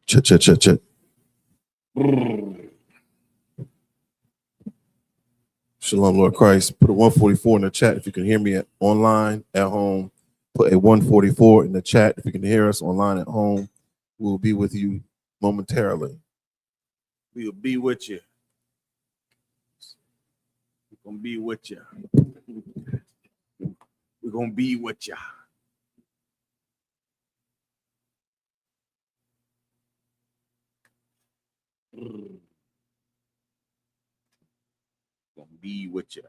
Check, check, check, check. Shalom, Lord Christ. Put a 144 in the chat if you can hear me online, at home. Put a 144 in the chat if you can hear us online at home. We'll be with you momentarily. We'll be with you. We're going to be with you. We're going to be with you. Gonna be with you.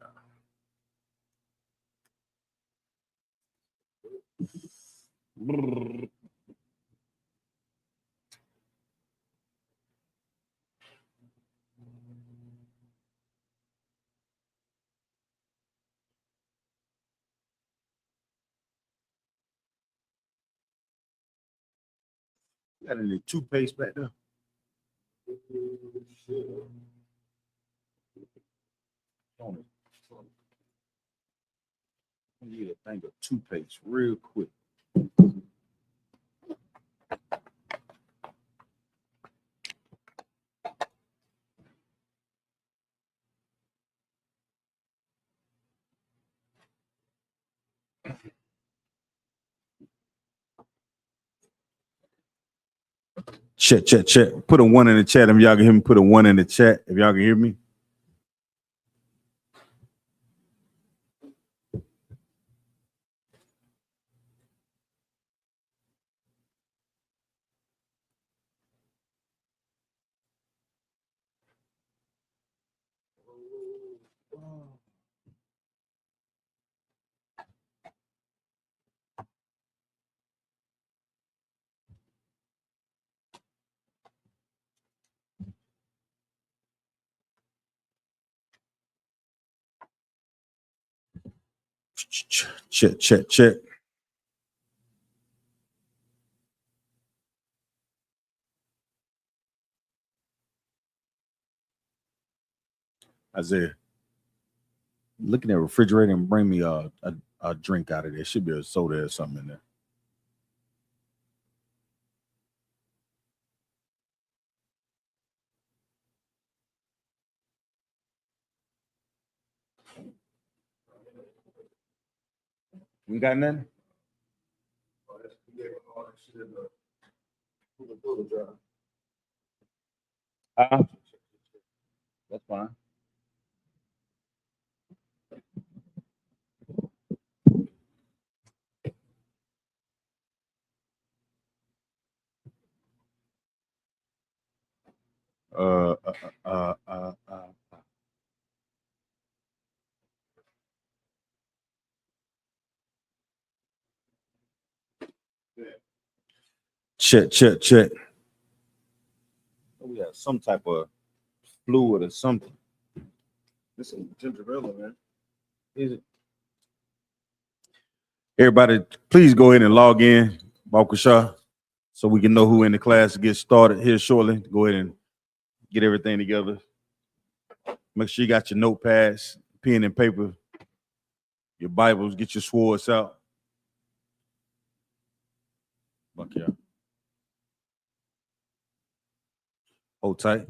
Got any toothpaste back there? I need a thing of toothpaste real quick. Check, check, check. Put a 1 in the chat if y'all can hear me. Put a 1 in the chat if y'all can hear me. Check, check, check. Isaiah, look in the refrigerator and bring me a drink out of there. Should be a soda or something in there. You got nothing? That's fine. Check, check, check. We got some type of fluid or something. This is gingerella, man. Is it? Everybody, please go ahead and log in, Bakusha, so we can know who in the class to get started here shortly. Go ahead and get everything together. Make sure you got your notepads, pen and paper, your Bibles, get your swords out. Fuck yeah. Hold tight.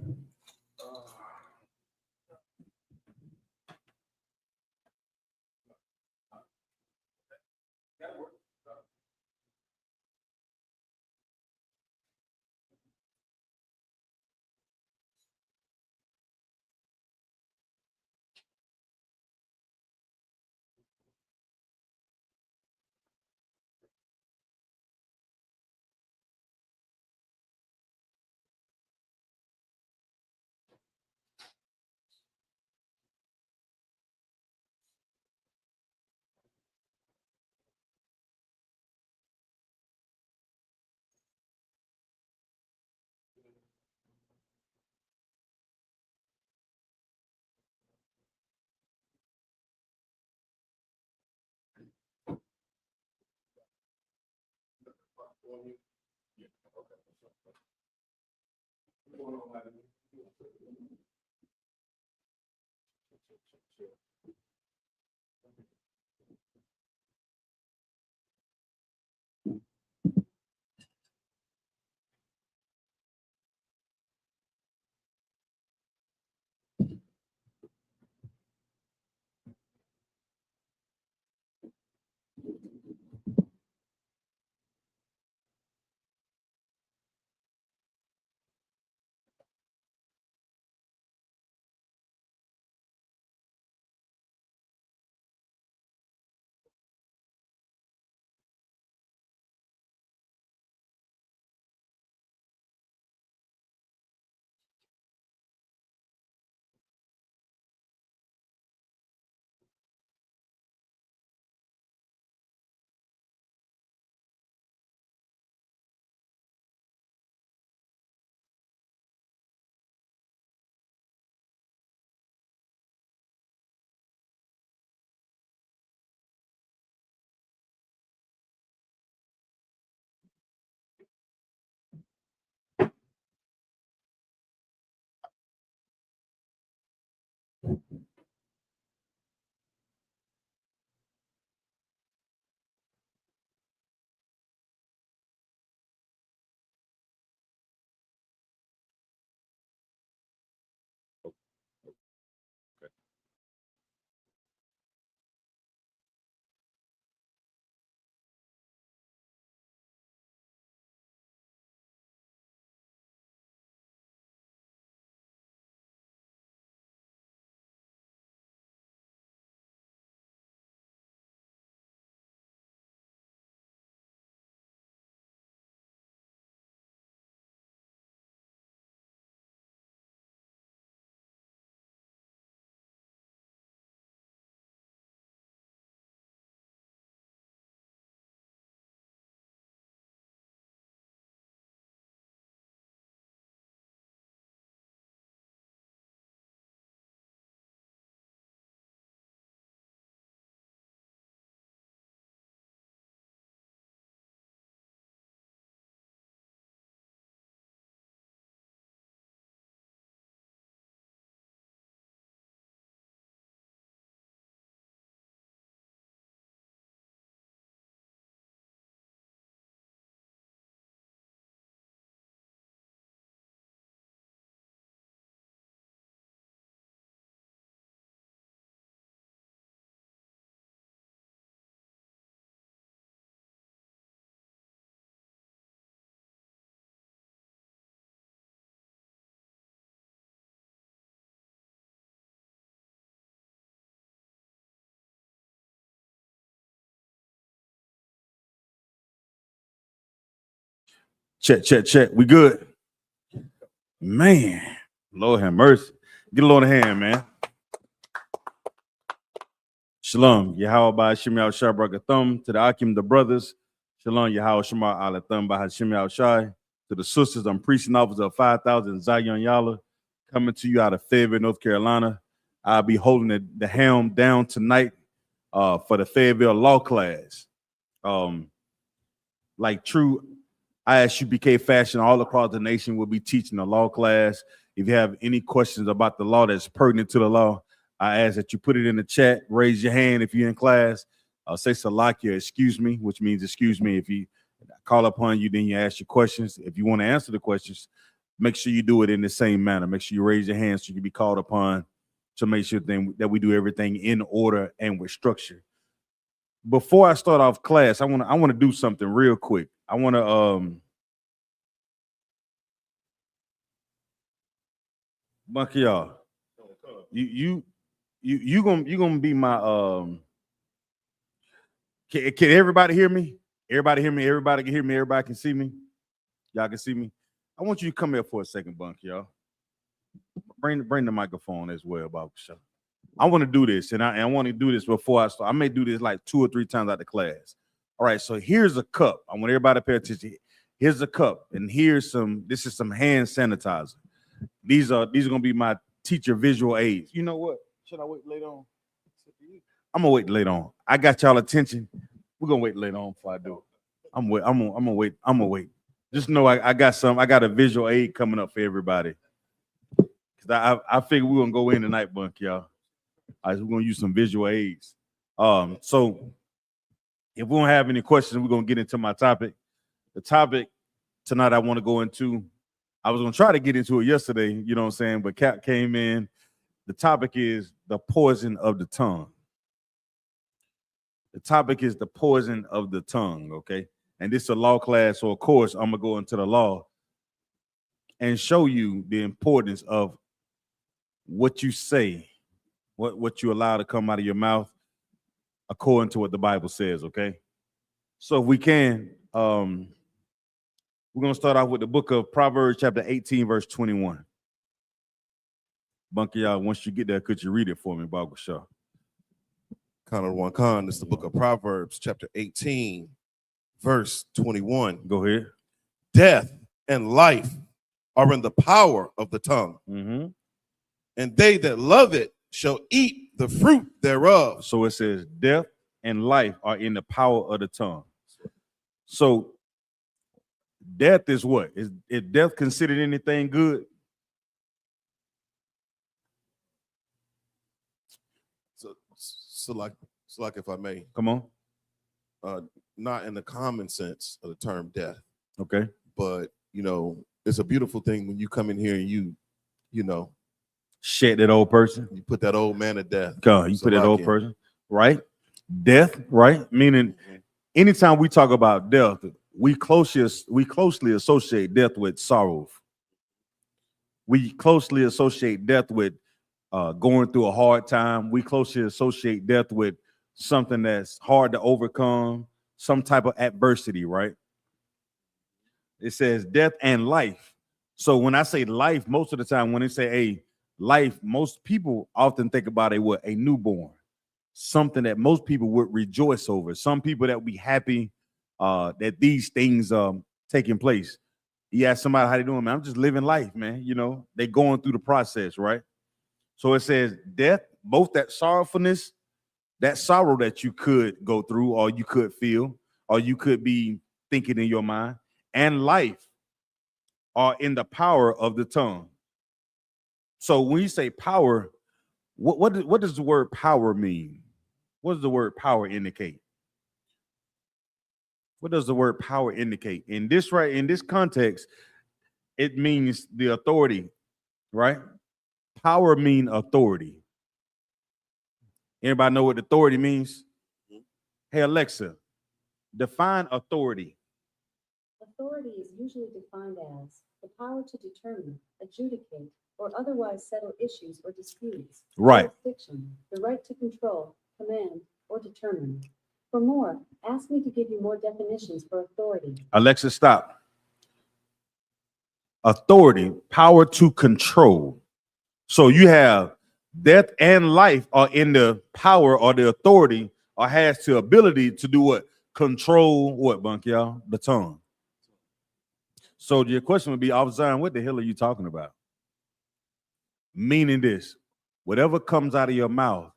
Check. We good. Man, Lord have mercy. Get a Lord a hand, man. Shalom. Yahweh Shimei Al-Shai Brakathum. To the Akim, the brothers. Shalom. Yahweh Shema Al-Atham by Shimei Al-Shai. To the sisters, I'm preaching officer of 5,000 Zion Yala. Coming to you out of Fayetteville, North Carolina. I'll be holding the helm down tonight for the Fayetteville law class. Like true I.S.U.P.K fashion, all across the nation will be teaching the law class. If you have any questions about the law that's pertinent to the law, I ask that you put it in the chat, raise your hand if you're in class, say Salakia, excuse me, which means excuse me. If you call upon you, then you ask your questions. If you want to answer the questions, make sure you do it in the same manner. Make sure you raise your hand so you can be called upon to make sure that we do everything in order and with structure. Before I start off class, I want to do something real quick. I want to Bunky, y'all. You gonna be my Can everybody hear me? Everybody hear me? Everybody can hear me? Everybody can see me? Y'all can see me? I want you to come here for a second, Bunky, y'all. Bring the microphone as well, Bob. I want to do this, and I want to do this before I start. I may do this like 2 or 3 times out the class. All right, so here's a cup. I want everybody to pay attention. Here's a cup, and this is some hand sanitizer. These are gonna be my teacher visual aids. You know what? Should I wait later on? I'm gonna wait later on. I got y'all attention. We're gonna wait later on before I do it. I'm gonna wait. Just know I got a visual aid coming up for everybody. Cause I figure we're gonna go in tonight, Bunk, y'all. All right, we're gonna use some visual aids. So if we don't have any questions, we're gonna get into my topic. The topic tonight I want to go into. I was gonna try to get into it yesterday, you know what I'm saying, but Cap came in. The topic is the poison of the tongue. The topic is the poison of the tongue, okay? And this is a law class, so of course I'm gonna go into the law and show you the importance of what you say, what you allow to come out of your mouth according to what the Bible says, okay? So if we can, we're going to start off with the book of Proverbs, chapter 18, verse 21. Bunky, y'all, once you get there, could you read it for me, Baba Shah? Khan, it's the book of Proverbs, chapter 18, verse 21. Go ahead. Death and life are in the power of the tongue, and they that love it shall eat the fruit thereof. So it says death and life are in the power of the tongue. So death is what? Is death considered anything good? So like if I may. Come on. Not in the common sense of the term death. Okay. But, it's a beautiful thing when you come in here and you shed that old person. You put that old man to death. God, you put that old person, right? Death, right? Meaning anytime we talk about death, we closely associate death with sorrow. We closely associate death with going through a hard time. We closely associate death with something that's hard to overcome, some type of adversity, right? It says death and life. So when I say life, most of the time when they say, hey, life, most people often think about a newborn, something that most people would rejoice over. Some people that would be happy that these things taking place. You ask somebody how they doing, man. I'm just living life, man. They going through the process, right? So it says death, both that sorrowfulness, that sorrow that you could go through, or you could feel, or you could be thinking in your mind, and life are in the power of the tongue. So when you say power, what does the word power mean? What does the word power indicate? What does the word power indicate? In this context, it means the authority, right? Power means authority. Anybody know what authority means? Hey, Alexa, define authority. Authority is usually defined as the power to determine, adjudicate, or otherwise settle issues or disputes. Right. Jurisdiction, the right to control, command, or determine. For more, ask me to give you more definitions for authority. Alexa, stop. authority, power to control. So you have death and life are in the power or the authority or has the ability to do what? Control what, Bunk, y'all? The tongue. So your question would be, Zion, what the hell are you talking about? Meaning this, whatever comes out of your mouth,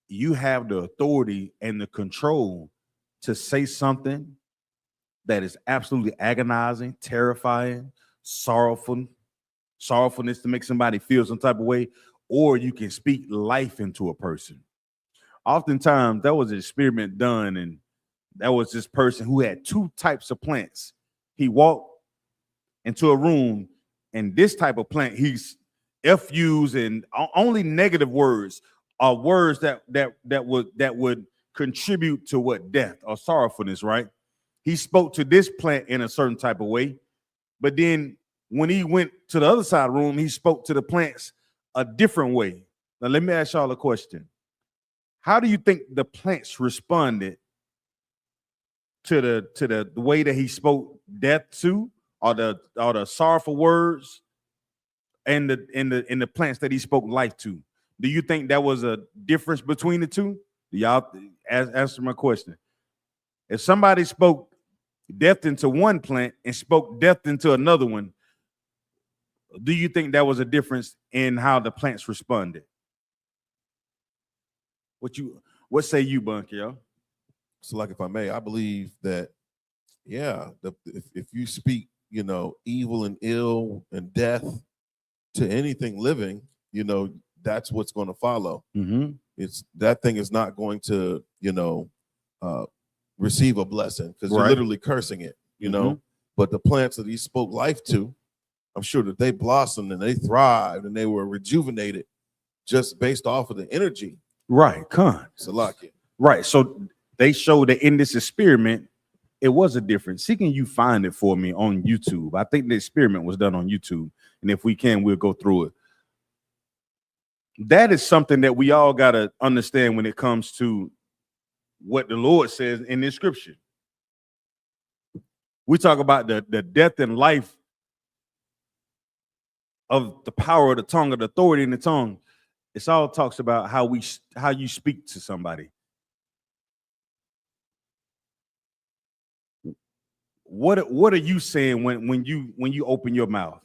you have the authority and the control to say something that is absolutely agonizing, terrifying, sorrowfulness to make somebody feel some type of way, or you can speak life into a person. Oftentimes, that was an experiment done, and that was this person who had two types of plants. He walked into a room, and this type of plant, he's FUs and only negative words are words that would contribute to what? Death or sorrowfulness, right? He spoke to this plant in a certain type of way, but then when he went to the other side of the room, he spoke to the plants a different way. Now, let me ask y'all a question. How do you think the plants responded to the way that he spoke death to, or the sorrowful words, and the plants that he spoke life to? Do you think there was a difference between the two? Do y'all answer my question? If somebody spoke death into one plant and spoke death into another one, do you think there was a difference in how the plants responded? What say you, Bunky, yo? So, like, if I may, I believe that, yeah, if you speak, evil and ill and death to anything living, that's what's going to follow. Mm-hmm. It's that thing is not going to, receive a blessing because you're Right. literally cursing it, Mm-hmm. But the plants that he spoke life to, I'm sure that they blossomed and they thrived and they were rejuvenated just based off of the energy. Right, con. Salaki. Right. So they showed that in this experiment, it was a difference. See, can you find it for me on YouTube? I think the experiment was done on YouTube. And if we can, we'll go through it. That is something that we all got to understand when it comes to what the Lord says in this scripture. We talk about the death and life of the power of the tongue, of the authority in the tongue. It's all talks about how you speak to somebody. What are you saying when you open your mouth?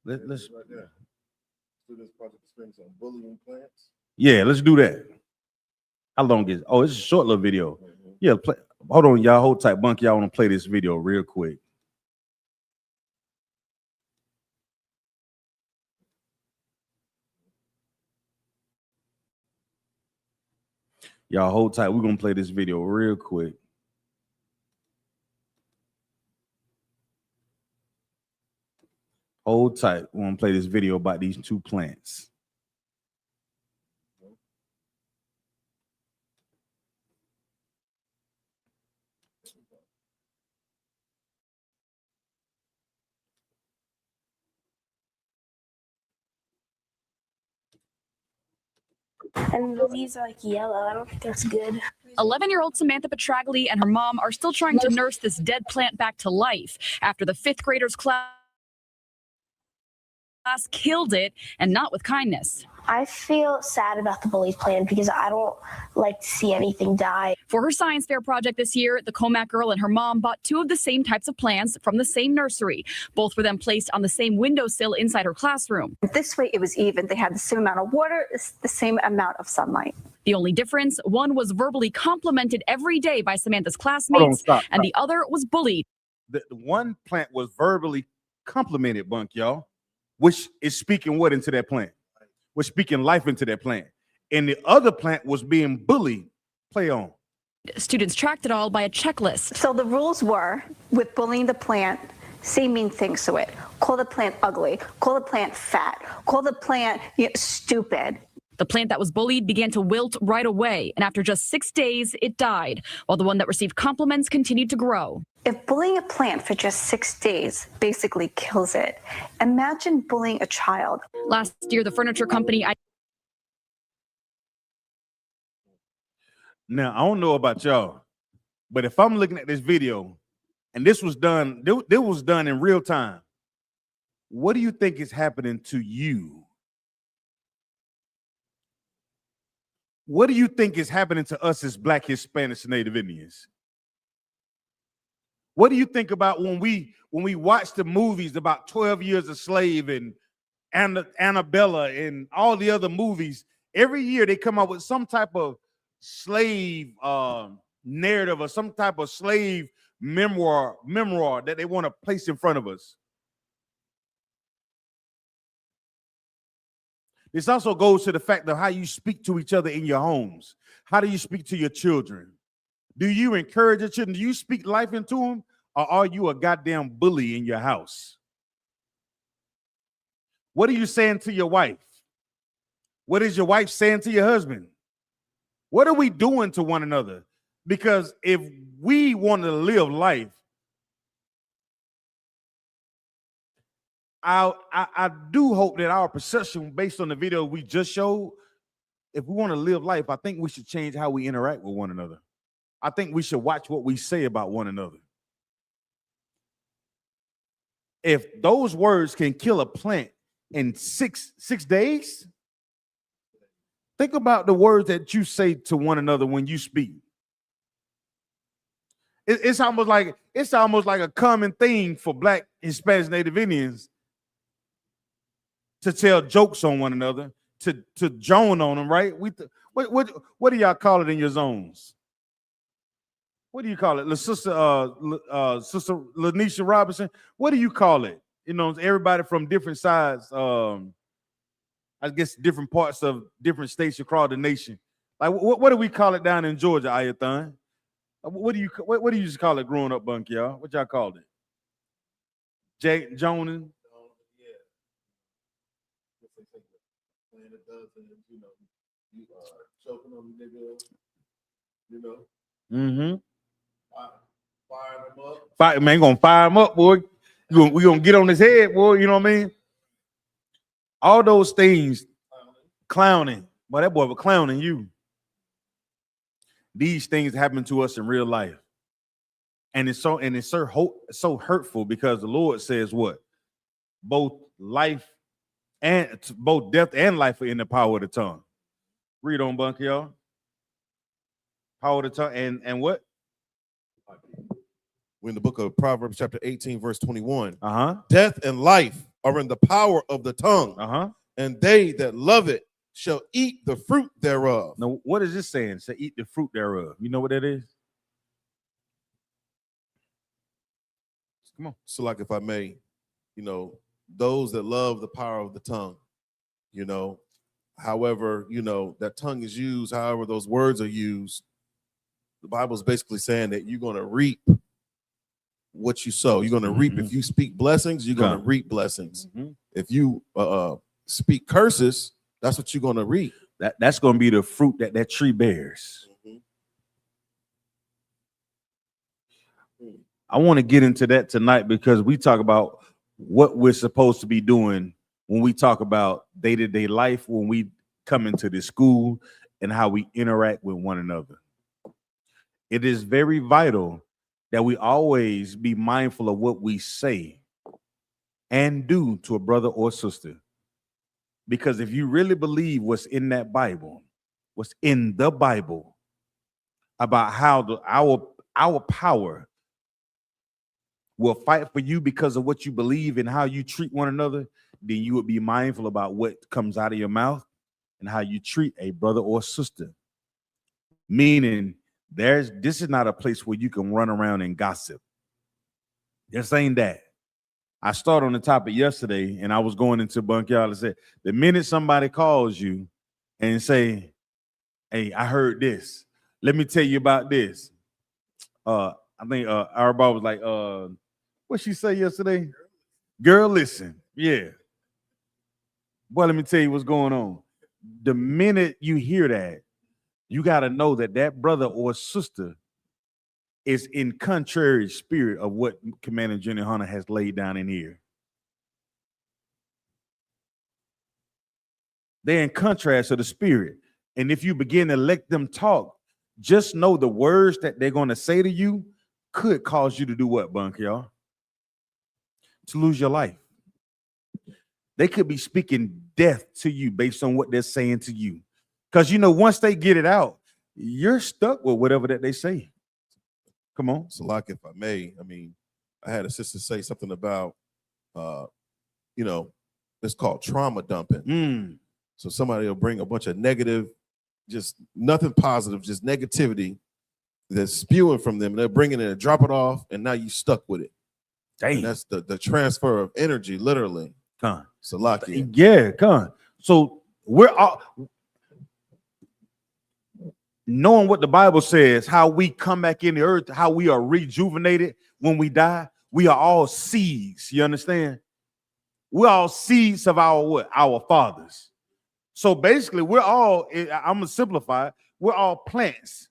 Let's right there. Students project experience on bullying plants. Yeah, let's do that. How long is? Oh, it's a short little video. Mm-hmm. Yeah, hold on, y'all. Hold tight, Bunky. Y'all want to play this video real quick. Y'all hold tight. We're gonna play this video real quick. Hold tight. We're gonna play this video about these two plants. And the leaves are like yellow. I don't think that's good. 11-year-old Samantha Petragali and her mom are still trying to nurse this dead plant back to life after the fifth graders class killed it, and not with kindness. I feel sad about the bullies plant because I don't like to see anything die. For her science fair project this year, the Comac girl and her mom bought two of the same types of plants from the same nursery. Both were then placed on the same windowsill inside her classroom. This way it was even. They had the same amount of water, the same amount of sunlight. The only difference, one was verbally complimented every day by Samantha's classmates, Stop. and the other was bullied. The one plant was verbally complimented, Bunk, y'all, which is speaking what into that plant? We're speaking life into that plant. And the other plant was being bullied. Play on. Students tracked it all by a checklist. So the rules were, with bullying the plant, say mean things to it. Call the plant ugly. Call the plant fat. Call the plant stupid. The plant that was bullied began to wilt right away, and after just 6 days, it died, while the one that received compliments continued to grow. If bullying a plant for just 6 days basically kills it, imagine bullying a child. Last year, the furniture company Now, I don't know about y'all, but if I'm looking at this video and this was done in real time. What do you think is happening to you? What do you think is happening to us as Black, Hispanics, and Native Indians? What do you think about when we watch the movies about 12 Years a Slave and Annabella and all the other movies? Every year they come out with some type of slave narrative or some type of slave memoir that they want to place in front of us. This also goes to the fact of how you speak to each other in your homes. How do you speak to your children? Do you encourage your children? Do you speak life into them? Or are you a goddamn bully in your house? What are you saying to your wife? What is your wife saying to your husband? What are we doing to one another? Because if we want to live life, I do hope that our perception based on the video we just showed, if we want to live life, I think we should change how we interact with one another. I think we should watch what we say about one another. If those words can kill a plant in six days, think about the words that you say to one another when you speak. It's almost like a common thing for Black, Hispanics, Native Indians to tell jokes on one another, to joan on them, right? What do y'all call it in your zones? What do you call it? Sister Lanisha Robinson, what do you call it? You know, everybody from different sides, I guess different parts of different states across the nation. Like, what do we call it down in Georgia, Ayathon? What do you just call it growing up, Bunk, y'all? What y'all called it? Jonan? Choking on the nigga, you know. Mm-hmm. Fire them up. Fire, man, gonna fire him up, boy. We gonna get on his head, boy. You know what I mean? All those things, clowning. Boy, that boy was clowning you. These things happen to us in real life, and it's so hurtful because the Lord says what? Both death and life are in the power of the tongue. Read on, Bunk, y'all. Power of the tongue and what? We're in the book of Proverbs, chapter 18, verse 21. Uh-huh. Death and life are in the power of the tongue. Uh-huh. And they that love it shall eat the fruit thereof. Now, what is this saying? Say, eat the fruit thereof. You know what that is? Come on. So, like, if I may, you know, those that love the power of the tongue, you know, however, you know, that tongue is used, however those words are used, the Bible is basically saying that you're going to reap what you sow. You're going to reap. If you speak blessings, you're going to reap blessings. If you speak curses, that's what you're going to reap. That's going to be the fruit that tree bears. I want to get into that tonight because we talk about what we're supposed to be doing when we talk about day-to-day life, when we come into this school and how we interact with one another. It is very vital that we always be mindful of what we say and do to a brother or sister. Because if you really believe what's in that Bible, what's in the Bible about how our power will fight for you because of what you believe and how you treat one another, then you would be mindful about what comes out of your mouth and how you treat a brother or sister. Meaning, this is not a place where you can run around and gossip. This ain't that. I started on the topic yesterday, and I was going into Bunkyard and said, the minute somebody calls you and say, hey, I heard this. Let me tell you about this. I think our bar was like, what she say yesterday? Girl, listen. Yeah. Boy, let me tell you what's going on. The minute you hear that, you got to know that that brother or sister is in contrary spirit of what Commander General Hunter has laid down in here. They're in contrast to the spirit. And if you begin to let them talk, just know the words that they're going to say to you could cause you to do what, Bunk, y'all? To lose your life. They could be speaking death to you based on what they're saying to you. Because, you know, once they get it out, you're stuck with whatever that they say. Come on. So, like, if I may, I mean, I had a sister say something about, you know, it's called trauma dumping. So somebody will bring a bunch of negative, just nothing positive, just negativity that's spewing from them. They're bringing it and drop it off, and now you stuck with it. Dang. And that's the transfer of energy, literally. Come. Salakia. Yeah, come. So we're all knowing what the Bible says, how we come back in the earth, how we are rejuvenated when we die. We are all seeds. You understand? We're all seeds of our what? Our fathers. So basically, we're all, I'm gonna simplify it, we're all plants.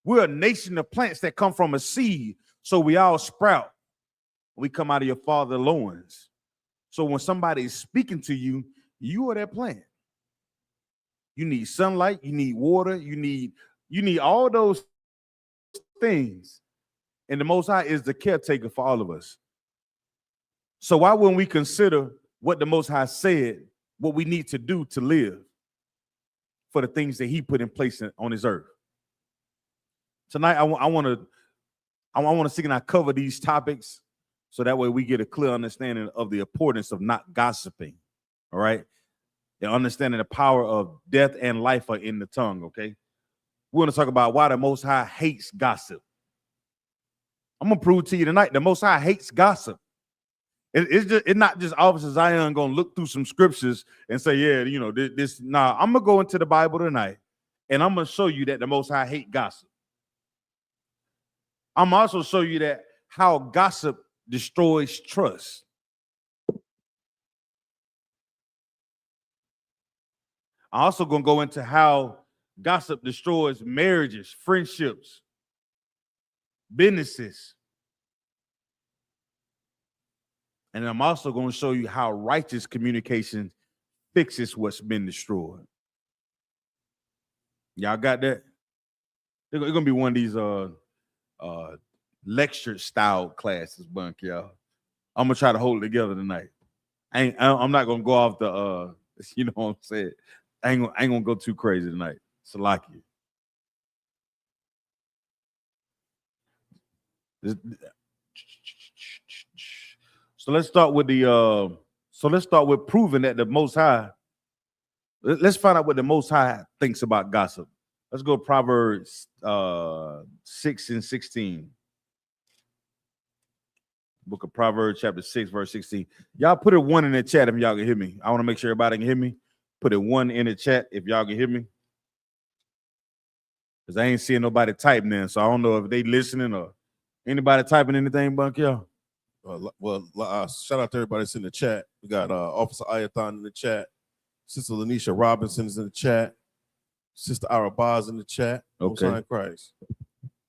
We're a nation of plants that come from a seed. So we all sprout. We come out of your father's loins. So when somebody is speaking to you, you are that plant. You need sunlight, you need water, you need all those things. And the Most High is the caretaker for all of us. So why wouldn't we consider what the Most High said, what we need to do to live for the things that he put in place on his earth? Tonight, I want to see and I cover these topics so that way we get a clear understanding of the importance of not gossiping, all right? And understanding the power of death and life are in the tongue, okay? We're going to talk about why the Most High hates gossip. I'm going to prove to you tonight, the Most High hates gossip. It's not just Officer Zion going to look through some scriptures and say, yeah, you know, this. Nah, I'm going to go into the Bible tonight, and I'm going to show you that the Most High hates gossip. I'm also show you that how gossip destroys trust. I'm also going to go into how gossip destroys marriages, friendships, businesses. And I'm also going to show you how righteous communication fixes what's been destroyed. Y'all got that? It's going to be one of these lecture style classes, Bunk, y'all. I'm going to try to hold it together tonight. I'm not going to go off the, you know what I'm saying? I ain't going to go too crazy tonight. Salakia. So let's start with proving that the Most High. Let's find out what the Most High thinks about gossip. Let's go Proverbs 6 and 16. Book of Proverbs, chapter 6, verse 16. Y'all put a 1 in the chat if y'all can hear me. I want to make sure everybody can hear me. Put a 1 in the chat if y'all can hear me. Because I ain't seeing nobody typing in, so I don't know if they listening or anybody typing anything, Bunk, y'all. Shout out to everybody that's in the chat. We got Officer Ayathon in the chat. Sister Lanisha Robinson is in the chat. Sister Arabaz in the chat. Okay. Most High Christ.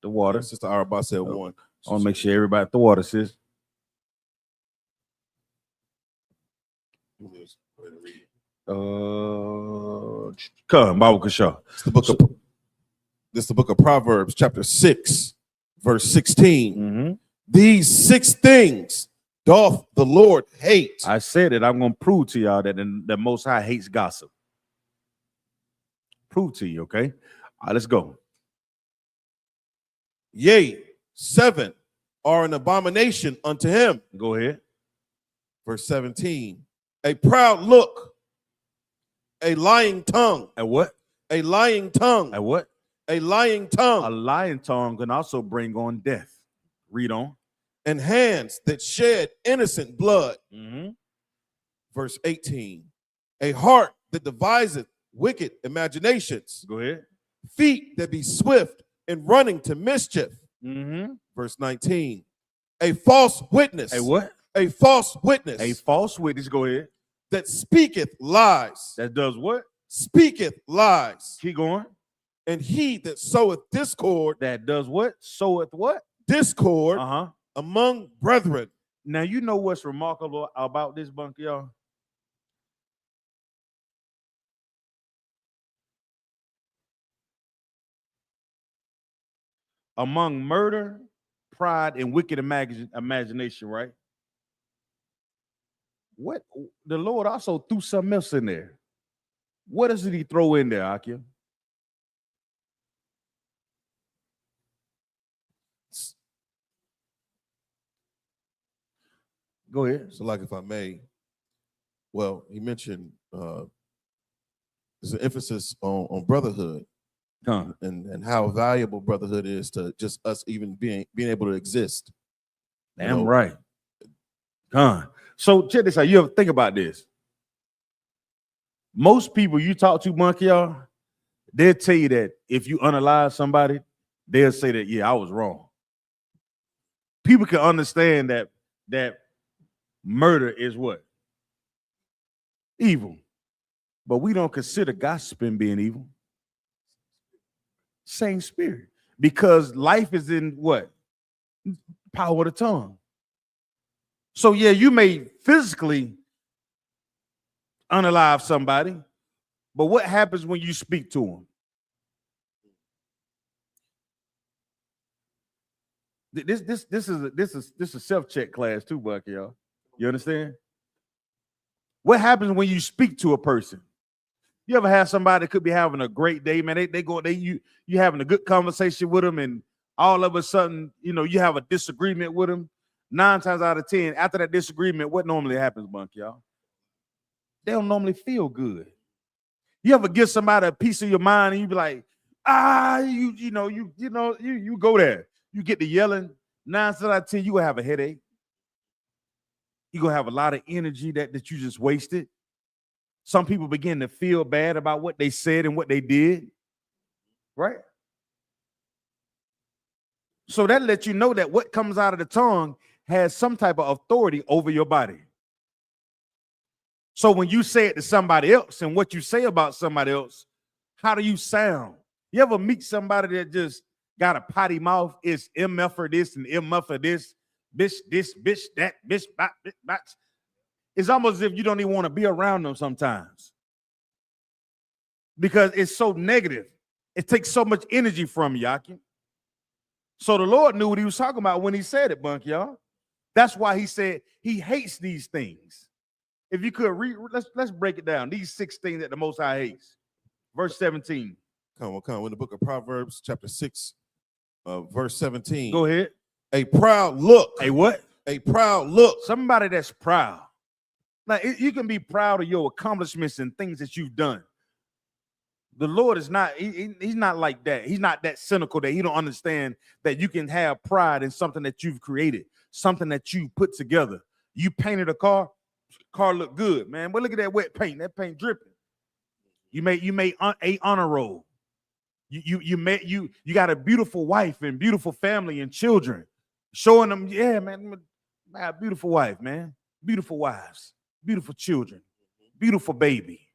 The water. Yeah, Sister Arabaz said 1. I want to make sure everybody at the water, sis. Come, Bible Kasha. This is the book of Proverbs, chapter 6, verse 16. Mm-hmm. These 6 things doth the Lord hate. I said it. I'm going to prove to y'all that the Most High hates gossip. Prove to you, okay? All right, let's go. Yea, 7 are an abomination unto him. Go ahead. Verse 17. A proud look, a lying tongue. And what? A lying tongue. And what? A lying tongue. A lying tongue can also bring on death. Read on. And hands that shed innocent blood. Mm-hmm. Verse 18. A heart that deviseth wicked imaginations. Go ahead. Feet that be swift in running to mischief. Mm-hmm. Verse 19. A false witness. A what? A false witness. A false witness. Go ahead. That speaketh lies. That does what? Speaketh lies. Keep going. And he that soweth discord. That does what? Soweth what? Discord. Uh-huh. Among brethren. Now, you know what's remarkable about this, Bunk, y'all? Among murder pride and wicked imagination, right? What the Lord also threw something else in there. What does he throw in there, Akia? Go ahead. So, like, if I may, well, he mentioned there's an emphasis on brotherhood and how valuable brotherhood is to just us even being able to exist. Damn right. So check this out. You ever think about this? Most people you talk to, Monkey, y'all, they'll tell you that if you unalive somebody, they'll say that, yeah, I was wrong. People can understand that murder is what? Evil. But we don't consider gossiping being evil. Same spirit. Because life is in what? Power of the tongue. So yeah, you may physically unalive somebody, but what happens when you speak to them? This is a self-check class too, Bucky, y'all. You understand? What happens when you speak to a person? You ever have somebody that could be having a great day, man? You having a good conversation with them, and all of a sudden, you have a disagreement with them. 9 times out of 10, after that disagreement, what normally happens, Bunk, y'all? They don't normally feel good. You ever give somebody a piece of your mind and you be like, you go there. You get to yelling. 9 times out of 10, you gonna have a headache. You gonna have a lot of energy that you just wasted. Some people begin to feel bad about what they said and what they did, right? So that lets you know that what comes out of the tongue has some type of authority over your body. So when you say it to somebody else and what you say about somebody else, how do you sound? You ever meet somebody that just got a potty mouth? It's MF for this and MF for this, bitch, that, bitch, bot. It's almost as if you don't even want to be around them sometimes because it's so negative. It takes so much energy from you, Yaki. So the Lord knew what he was talking about when he said it, Bunk, y'all. That's why he said he hates these things. If you could read, let's break it down. These 6 things that the Most High hates. Verse 17. Come on. In the book of Proverbs, chapter 6, verse 17. Go ahead. A proud look. A what? A proud look. Somebody that's proud. Now, you can be proud of your accomplishments and things that you've done. The Lord is not, he's not like that. He's not that cynical that he don't understand that you can have pride in something that you've created, something that you put together. You painted a car look good, man. But look at that wet paint. That paint dripping. You made a honor roll. You got a beautiful wife and beautiful family and children. Showing them, yeah, man, I have a beautiful wife, man. Beautiful wives, beautiful children, beautiful baby.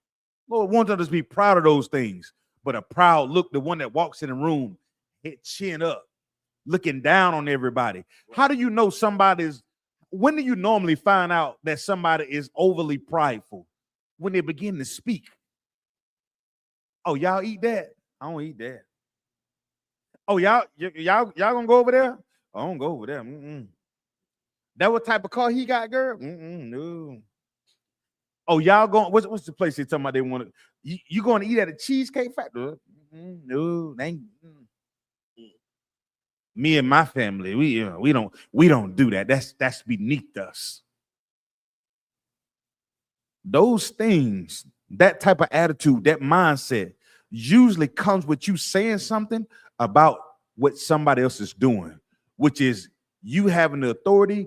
Lord wants us to be proud of those things. But a proud look, the one that walks in the room, head chin up, looking down on everybody. How do you know when do you normally find out that somebody is overly prideful? When they begin to speak. Oh, y'all eat that? I don't eat that. Oh, y'all gonna go over there? I don't go over there. That what type of car he got, girl? No. Oh, y'all going? What's the place they talking about? They want to? You going to eat at a cheesecake factory? No, they ain't. Me and my family, we don't do that. That's beneath us. Those things, that type of attitude, that mindset, usually comes with you saying something about what somebody else is doing, which is you having the authority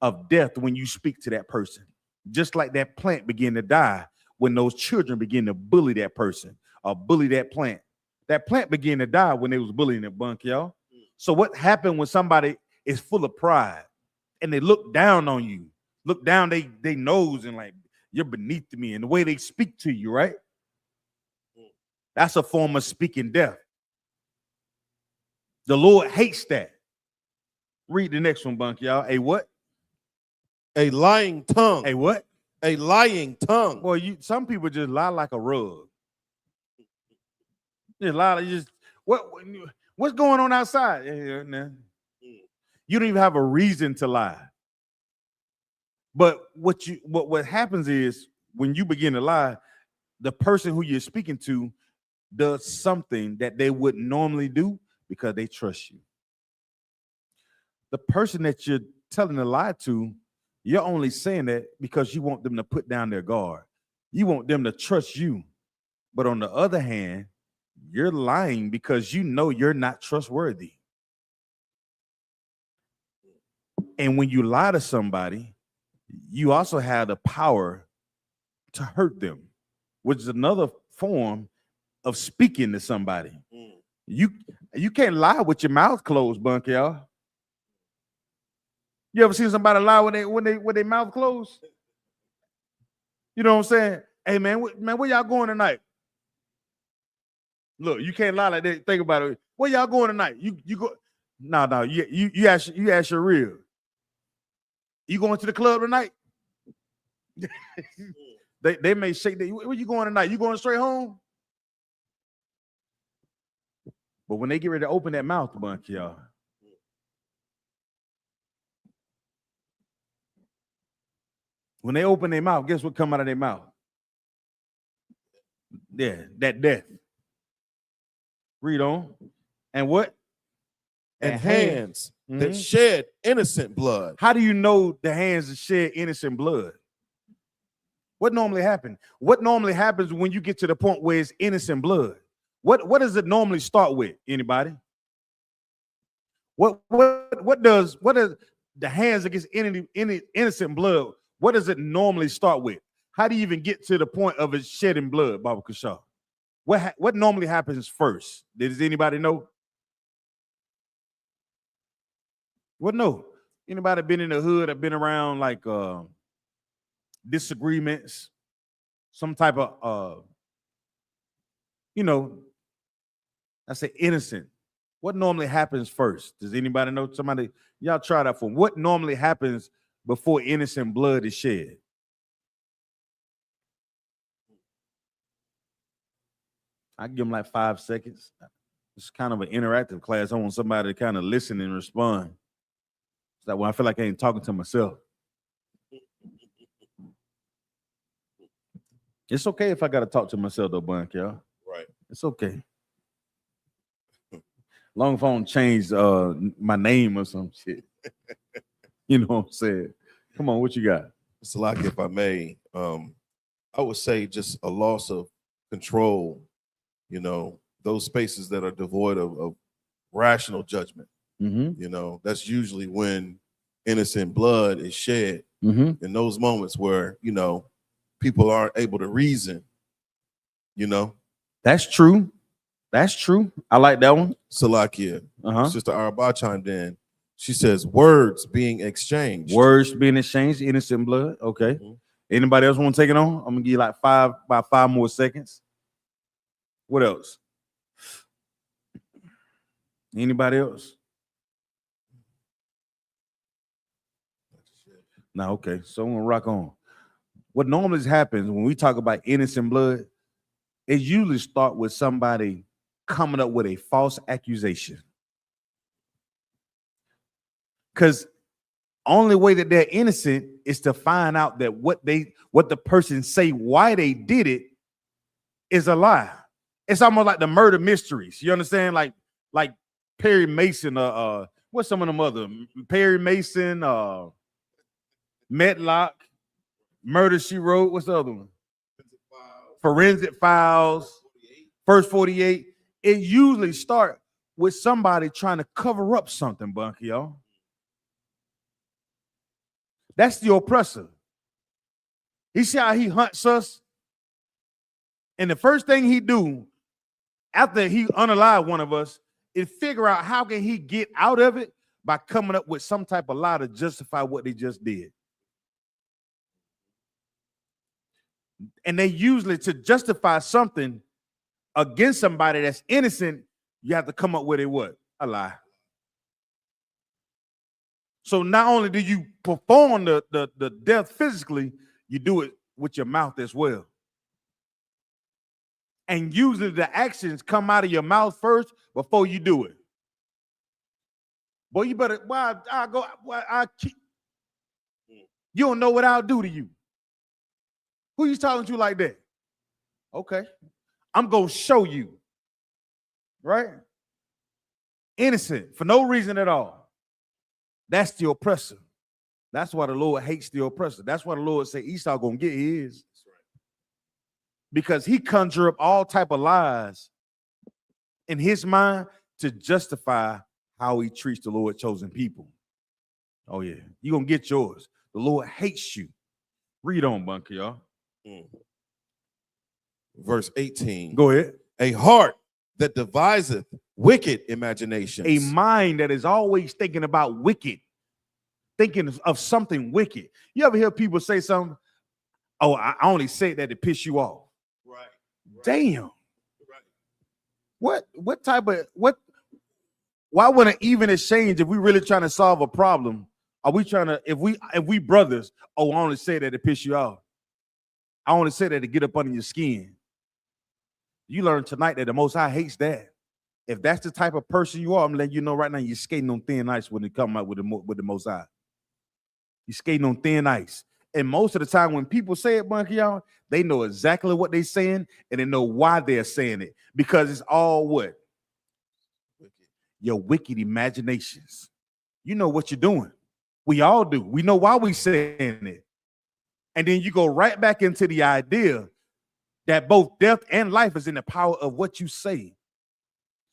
of death when you speak to that person. Just like that plant began to die when those children begin to bully that person or bully that plant. That plant began to die when they was bullying the Bunk, y'all. So what happened when somebody is full of pride and they look down on you, look down they nose and like, you're beneath me, and the way they speak to you, right? That's a form of speaking death. The Lord hates that. Read the next one, Bunk, y'all. A what? A lying tongue. A what? A lying tongue. Well, some people just lie like a rug. Just lie. What's going on outside? You don't even have a reason to lie. But what happens is when you begin to lie, the person who you're speaking to does something that they wouldn't normally do because they trust you. The person that you're telling a lie to, you're only saying that because you want them to put down their guard. You want them to trust you. But on the other hand, you're lying because you know you're not trustworthy. And when you lie to somebody, you also have the power to hurt them, which is another form of speaking to somebody. You can't lie with your mouth closed, Bunk, y'all. You ever seen somebody lie when they mouth closed? You know what I'm saying? Hey man, where y'all going tonight? Look, you can't lie like that. Think about it. Where y'all going tonight? You go. No. You ask your real. You going to the club tonight? they may shake that. Where you going tonight? You going straight home? But when they get ready to open that mouth, a bunch, y'all. When they open their mouth, guess what come out of their mouth? Yeah, that death. Read on. And what? And hands that shed innocent blood. How do you know the hands that shed innocent blood? What normally happens? What normally happens when you get to the point where it's innocent blood? What does it normally start with? Anybody? What does the hands against any innocent blood? What does it normally start with? How do you even get to the point of it shedding blood, Baba Kashaw? What normally happens first? Does anybody know? What no? Anybody been in the hood or been around like disagreements, some type of I say innocent. What normally happens first? Does anybody know? Somebody, y'all try that for me. What normally happens before innocent blood is shed? I give them like 5 seconds. It's kind of an interactive class. I want somebody to kind of listen and respond. It's like when I feel like I ain't talking to myself. It's okay if I got to talk to myself though, Bunk, y'all. Right. It's okay. Long phone changed my name or some shit. You know what I'm saying? Come on, what you got? Salaki, if I may, I would say just a loss of control, those spaces that are devoid of rational judgment. That's usually when innocent blood is shed in those moments where, people aren't able to reason, That's true. That's true. I like that one. Salakia, Sister Araba chimed in. She says words being exchanged. Words being exchanged, innocent blood. Okay. Anybody else want to take it on? I'm gonna give you like about 5 more seconds. What else? Anybody else? No, okay. So I'm gonna rock on. What normally happens when we talk about innocent blood, it usually starts with somebody coming up with a false accusation. Because only way that they're innocent is to find out that what the person say why they did it is a lie. It's almost like the murder mysteries. You understand? Like Perry Mason, what's some of them other Perry Mason, Medlock, Murder She Wrote. What's the other one? Forensic Files, First 48. It usually starts with somebody trying to cover up something, Bunky, y'all. That's the oppressor. You see how he hunts us? And the first thing he do after he unalive one of us is figure out how can he get out of it by coming up with some type of lie to justify what they just did. And they usually, to justify something against somebody that's innocent, you have to come up with a lie. So not only do you perform the death physically, you do it with your mouth as well. And usually the actions come out of your mouth first before you do it. Boy, you better, you don't know what I'll do to you. Who you talking to like that? Okay. I'm going to show you. Right? Innocent for no reason at all. That's the oppressor. That's why the Lord hates the oppressor. That's why the Lord say Esau going to get his. Because he conjure up all type of lies in his mind to justify how he treats the Lord chosen people. Oh yeah, you're going to get yours. The Lord hates you. Read on, Bunker, y'all. Verse 18. Go ahead. A heart that deviseth wicked imaginations. A mind that is always thinking about wicked, thinking of something wicked. You ever hear people say something? Oh, I only say that to piss you off. Right. Damn. Right. What type of why wouldn't even exchange if we really trying to solve a problem? Are we trying to, if we brothers, oh, I only say that to piss you off. I only say that to get up under your skin. You learn tonight that the Most High hates that. If that's the type of person you are, I'm letting you know right now you're skating on thin ice when it come out with the Most High. You're skating on thin ice. And most of the time when people say it, Bunky, y'all, they know exactly what they're saying and they know why they're saying it. Because it's all what? Wicked. Your wicked imaginations. You know what you're doing. We all do. We know why we're saying it. And then you go right back into the idea that both death and life is in the power of what you say.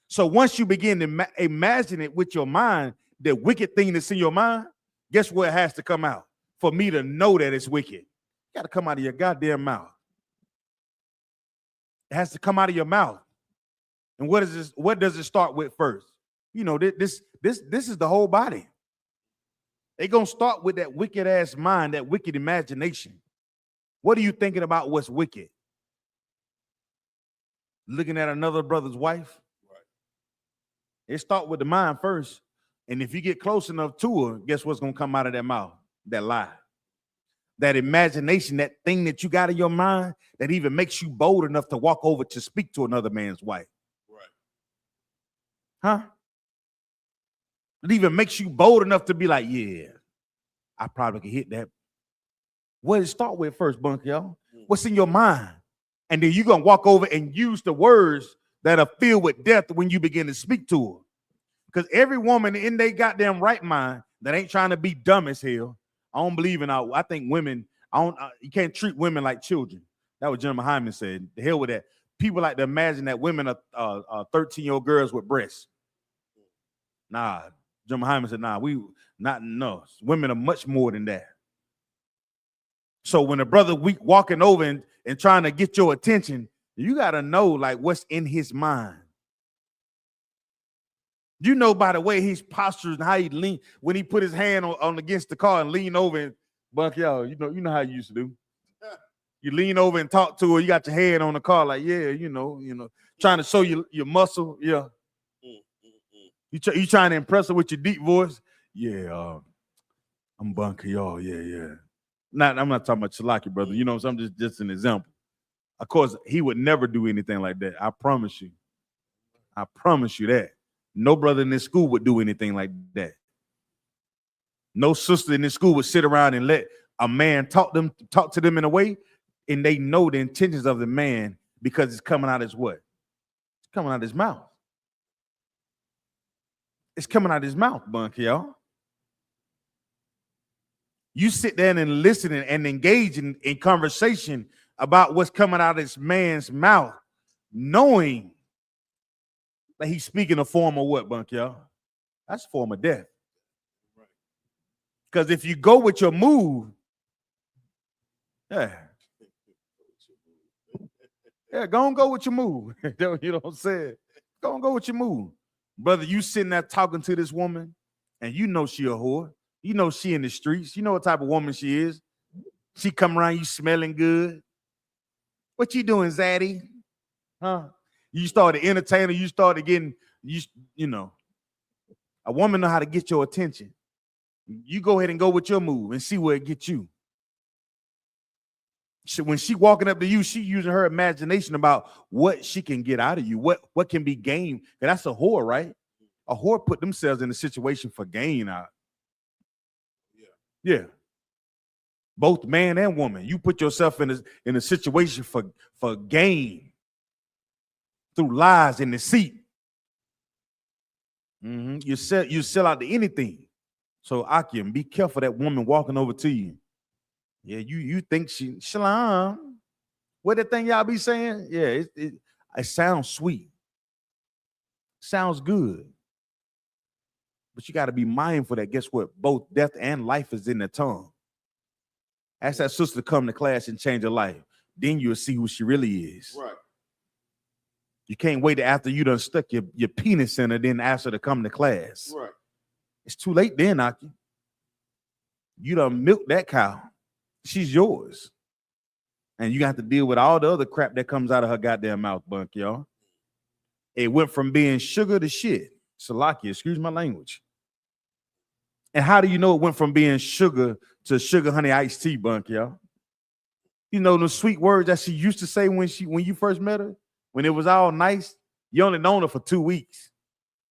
So once you begin to imagine it with your mind, the wicked thing that's in your mind, guess what has to come out? For me to know that it's wicked. It got to come out of your goddamn mouth. It has to come out of your mouth. And what is this? What does it start with first? You know, this is the whole body. They're going to start with that wicked ass mind, that wicked imagination. What are you thinking about what's wicked? Looking at another brother's wife? Right. It start with the mind first. And if you get close enough to her, guess what's going to come out of that mouth? That lie. That imagination, that thing that you got in your mind that even makes you bold enough to walk over to speak to another man's wife. Right. Huh? It even makes you bold enough to be like, yeah, I probably can hit that. What does it start with first, Bunky, y'all? What's in your mind? And then you're going to walk over and use the words that are filled with death when you begin to speak to her. Because every woman in their goddamn right mind that ain't trying to be dumb as hell, I don't believe in I think women, you can't treat women like children. That was General Hyman said. The hell with that. People like to imagine that women are 13-year-old girls with breasts. Nah, General Hyman said, nah, no. Women are much more than that. So when a brother walking over and trying to get your attention, you got to know like what's in his mind. You know by the way his postures and how he lean when he put his hand on against the car and lean over and Buck, y'all, you know how you used to do. You lean over and talk to her. You got your hand on the car like, yeah, you know, trying to show you your muscle. Yeah. You trying to impress her with your deep voice. Yeah, I'm Bunker, y'all. Yeah. I'm not talking about Shalaki, brother. You know, so I'm just an example. Of course, he would never do anything like that. I promise you. I promise you that. No brother in this school would do anything like that. No sister in this school would sit around and let a man talk to them in a way, and they know the intentions of the man because it's coming out as what? It's coming out of his mouth. It's coming out of his mouth, Bunky, y'all. You sit there and listen and engage in conversation about what's coming out of this man's mouth, knowing that he's speaking a form of what, Bunky, y'all? That's a form of death. Because if you go with your move, yeah, go and go with your move. You know what I'm saying? Go and go with your move. Brother, you sitting there talking to this woman, and you know she a whore. You know she in the streets. You know what type of woman she is. She come around, you smelling good. What you doing, Zaddy? Huh? You started entertaining. You started getting, you know. A woman know how to get your attention. You go ahead and go with your move and see where it gets you. When she walking up to you, she using her imagination about what she can get out of you, what can be gained. And that's a whore, right? A whore put themselves in a situation for gain out. Yeah. Both man and woman. You put yourself in a situation for gain through lies and deceit. You sell out to anything. So Akim, be careful that woman walking over to you. Yeah, you think she Shalom. What that thing y'all be saying? Yeah, it sounds sweet. Sounds good. But you got to be mindful that guess what? Both death and life is in the tongue. Ask that sister to come to class and change her life. Then you'll see who she really is. Right. You can't wait after you done stuck your penis in her, then ask her to come to class. Right. It's too late then, Aki. You done milked that cow. She's yours. And you got to deal with all the other crap that comes out of her goddamn mouth, bunk, y'all. It went from being sugar to shit. Salakia, excuse my language. And how do you know it went from being sugar to sugar honey iced tea, bunk, y'all? You know the sweet words that she used to say when you first met her, when it was all nice. You only known her for 2 weeks,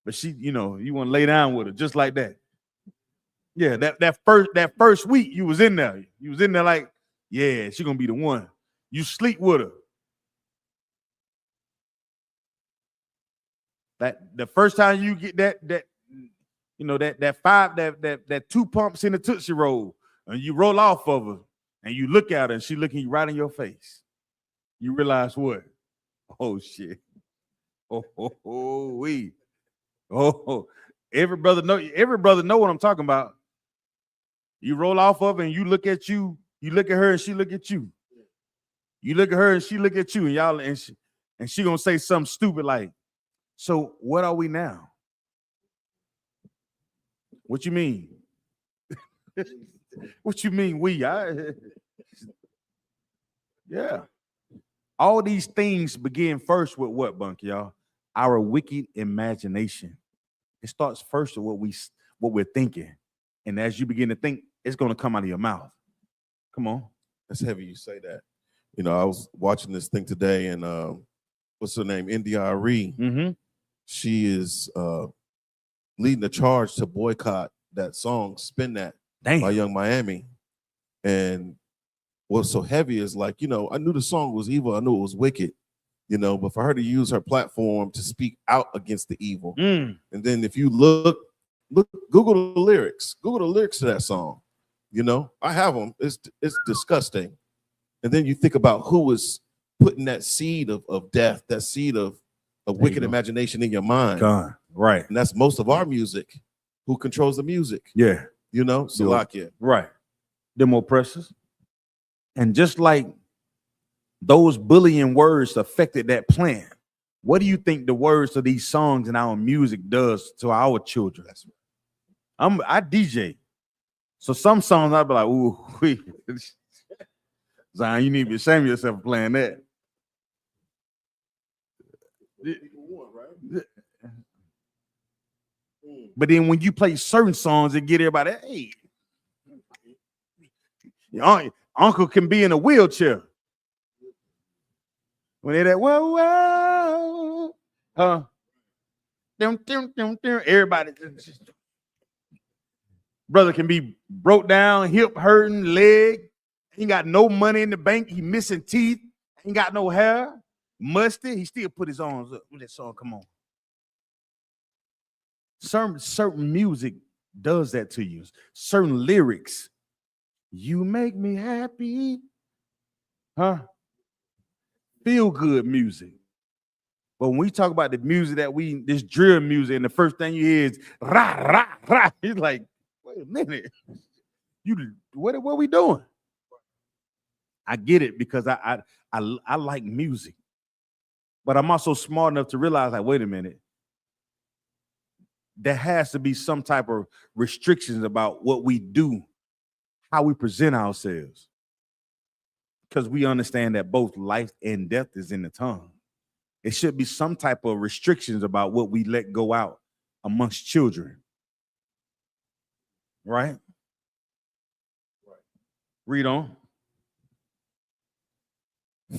but she, you want to lay down with her just like that. Yeah, that first week you was in there. You was in there like, yeah, she gonna be the one. You sleep with her. That the first time you get that 2 pumps in the Tootsie Roll, and you roll off of her, and you look at her, and she looking you right in your face. You realize what? Oh shit! Every brother know what I'm talking about. You roll off of her, and you look at you. You look at her, and she look at you. You look at her, and she look at you, and y'all, and she gonna say something stupid like, "So what are we now?" What you mean? What you mean we? Yeah. All these things begin first with what, Bunk, y'all? Our wicked imagination. It starts first with what we're thinking. And as you begin to think, it's going to come out of your mouth. Come on. That's heavy you say that. I was watching this thing today, and what's her name? India Ari. Mm-hmm. She is leading the charge to boycott that song, Spin That, by Young Miami. And what's so heavy is like, I knew the song was evil. I knew it was wicked, but for her to use her platform to speak out against the evil. And then if you look, Google the lyrics to that song. I have them. It's disgusting. And then you think about who was putting that seed of death, that seed of wicked imagination in your mind. God, right. And that's most of our music. Who controls the music? Yeah. Salakia. Right. Them oppressors. And just like those bullying words affected that plant, what do you think the words of these songs and our music does to our children? I DJ. So some songs I'll be like, ooh, Zion, you need to be ashamed of yourself for playing that. But then when you play certain songs, it get everybody, hey, your uncle can be in a wheelchair. When they're that, whoa, everybody, brother can be broke down, hip hurting, leg, ain't got no money in the bank, he missing teeth, ain't got no hair, musty, he still put his arms up with that song, come on. Certain music does that to you. Certain lyrics. You make me happy. Feel good music. But when we talk about the music this drill music, and the first thing you hear is rah, rah, rah. It's like, wait a minute. What are we doing? I get it because I like music. But I'm also smart enough to realize, like, wait a minute. There has to be some type of restrictions about what we do, how we present ourselves. Because we understand that both life and death is in the tongue. It should be some type of restrictions about what we let go out amongst children. Right? Read on.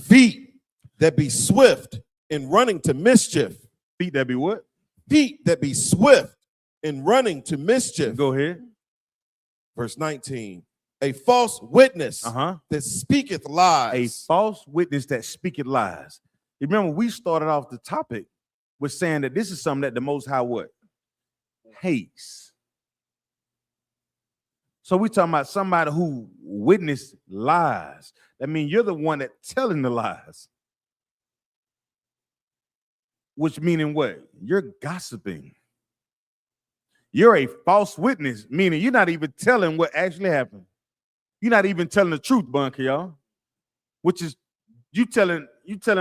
Feet that be swift in running to mischief. Feet that be what? feet that be swift in running to mischief. Go ahead. Verse 19, a false witness that speaketh A lies. false witness that speaketh lies. You remember we started off the topic with saying that this is something that the Most High what? Hates. So we talking about somebody who witnessed lies. That means you're the one that telling the lies. Which meaning what? You're gossiping. You're a false witness, meaning you're not even telling what actually happened. You're not even telling the truth, bunker, y'all. Which is you telling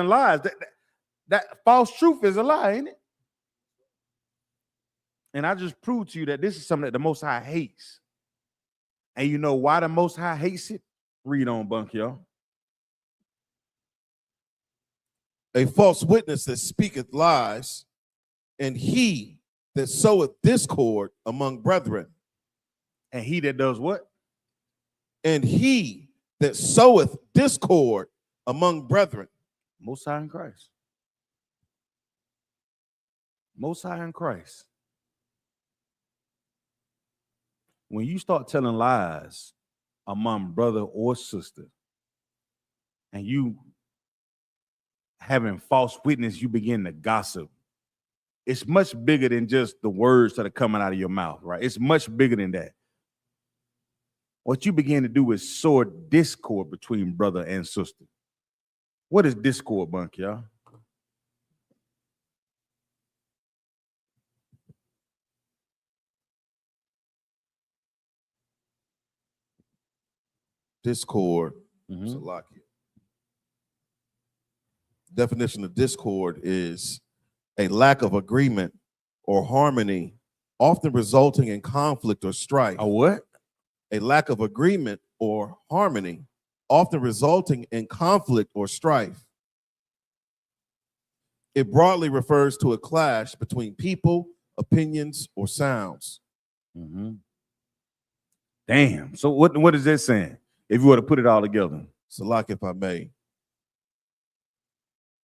lies. That false truth is a lie, ain't it? And I just proved to you that this is something that the Most High hates. And you know why the Most High hates it? Read on, bunk, y'all. A false witness that speaketh lies, and he that soweth discord among brethren. And he that does what? And he that soweth discord among brethren. Most High in Christ. Most High in Christ. When you start telling lies among brother or sister, and you having false witness, you begin to gossip. It's much bigger than just the words that are coming out of your mouth, right? It's much bigger than that. What you begin to do is sow discord between brother and sister. What is discord, bunk, y'all? Discord. Salakia. Definition of discord is a lack of agreement or harmony, often resulting in conflict or strife. A what? A lack of agreement or harmony, often resulting in conflict or strife. It broadly refers to a clash between people, opinions, or sounds. Damn. So what is that saying? If you were to put it all together. Salak, if I may.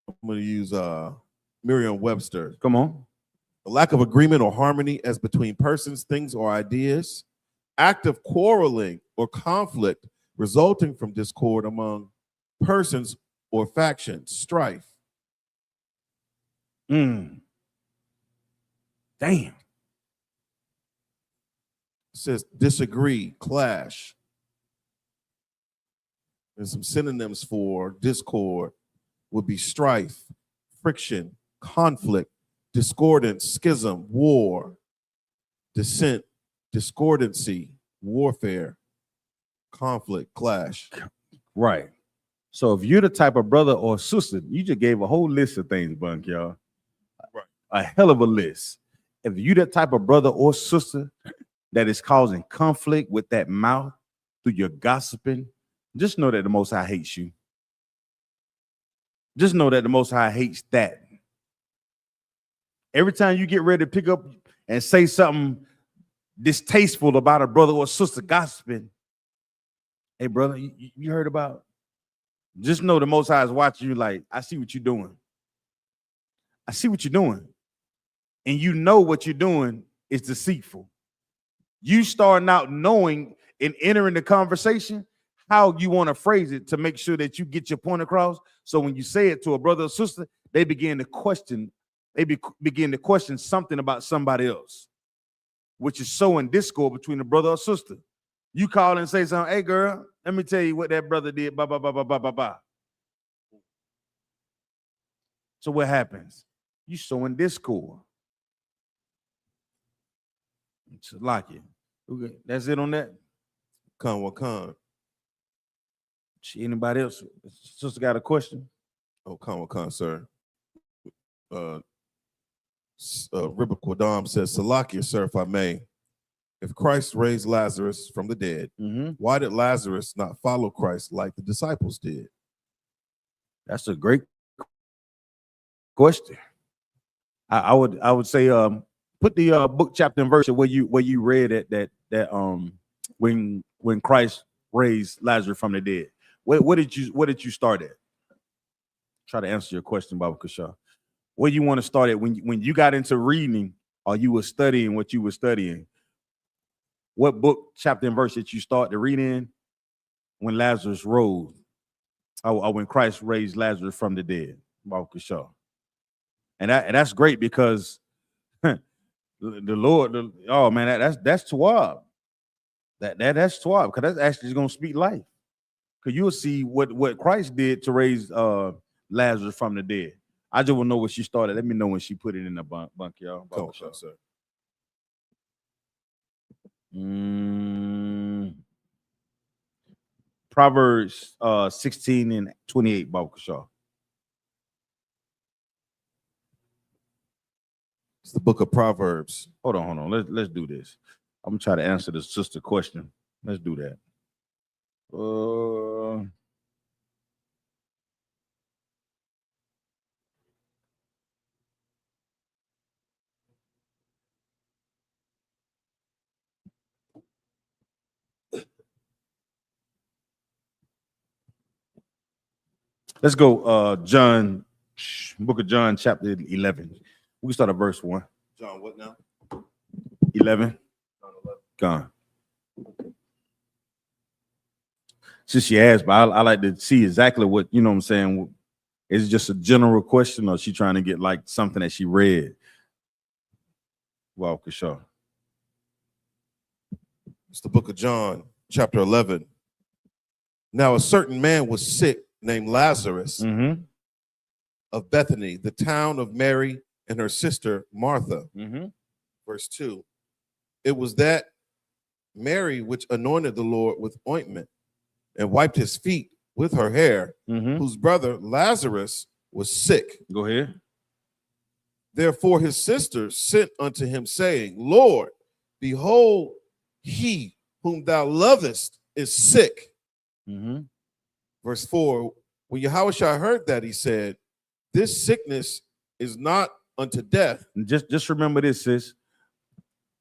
I'm going to use Merriam-Webster. Come on. A lack of agreement or harmony as between persons, things, or ideas. Active quarreling or conflict resulting from discord among persons or factions. Strife. Damn. It says disagree, clash. And some synonyms for discord would be strife, friction, conflict, discordance, schism, war, dissent, discordancy, warfare, conflict, clash. Right. So if you're the type of brother or sister, you just gave a whole list of things, bunk, y'all. Right. A hell of a list. If you're the type of brother or sister that is causing conflict with that mouth through your gossiping, just know that the Most High hates you. Just know that the Most High hates that. Every time you get ready to pick up and say something distasteful about a brother or sister gossiping, hey, brother, you heard about? Just know the Most High is watching you like, I see what you're doing. I see what you're doing. And you know what you're doing is deceitful. You starting out knowing and entering the conversation how you want to phrase it to make sure that you get your point across. So when you say it to a brother or sister, they begin to question something about somebody else, which is sowing discord between the brother or sister. You call and say something, hey girl, let me tell you what that brother did, blah, blah, blah, blah, blah, blah, blah. So what happens? You sowing discord. It's like it. Okay, that's it on that. Con. Anybody else? Sister got a question? Oh, con, sir. Ribba Quadam says, Salakia, sir, if I may. If Christ raised Lazarus from the dead, why did Lazarus not follow Christ like the disciples did? That's a great question. I would say put the book, chapter, and verse where you read it that when Christ raised Lazarus from the dead. What did you start at? Try to answer your question, Baba Kasha. where you want to start at when you got into reading or you were studying what you were studying? What book, chapter, and verse did you start to read in when Lazarus rose? Or when Christ raised Lazarus from the dead? And that's great because the Lord, oh man, that's Tawab. That's Tawab, because that's actually going to speak life. Because you'll see what Christ did to raise Lazarus from the dead. I just want to know where she started. Let me know when she put it in the bunk y'all. Come on, sir. Proverbs 16 and 28, Baba Shaw. It's the book of Proverbs. Hold on. Let's do this. I'm gonna try to answer the sister question. Let's do that. Let's go John, book of John, chapter 11. We can start at verse 1. John, what now? 11. John 11. Gone. Since she asked, but I like to see exactly what, you know what I'm saying. Is it just a general question, or is she trying to get like something that she read? Well, for sure. It's the book of John, chapter 11. Now, a certain man was sick named Lazarus of Bethany, the town of Mary and her sister Martha. Verse 2. It was that Mary which anointed the Lord with ointment and wiped his feet with her hair, whose brother Lazarus was sick. Go ahead. Therefore his sisters sent unto him, saying, Lord, behold, he whom thou lovest is sick. Verse 4, when Yahushua heard that, he said, this sickness is not unto death. And just remember this, sis.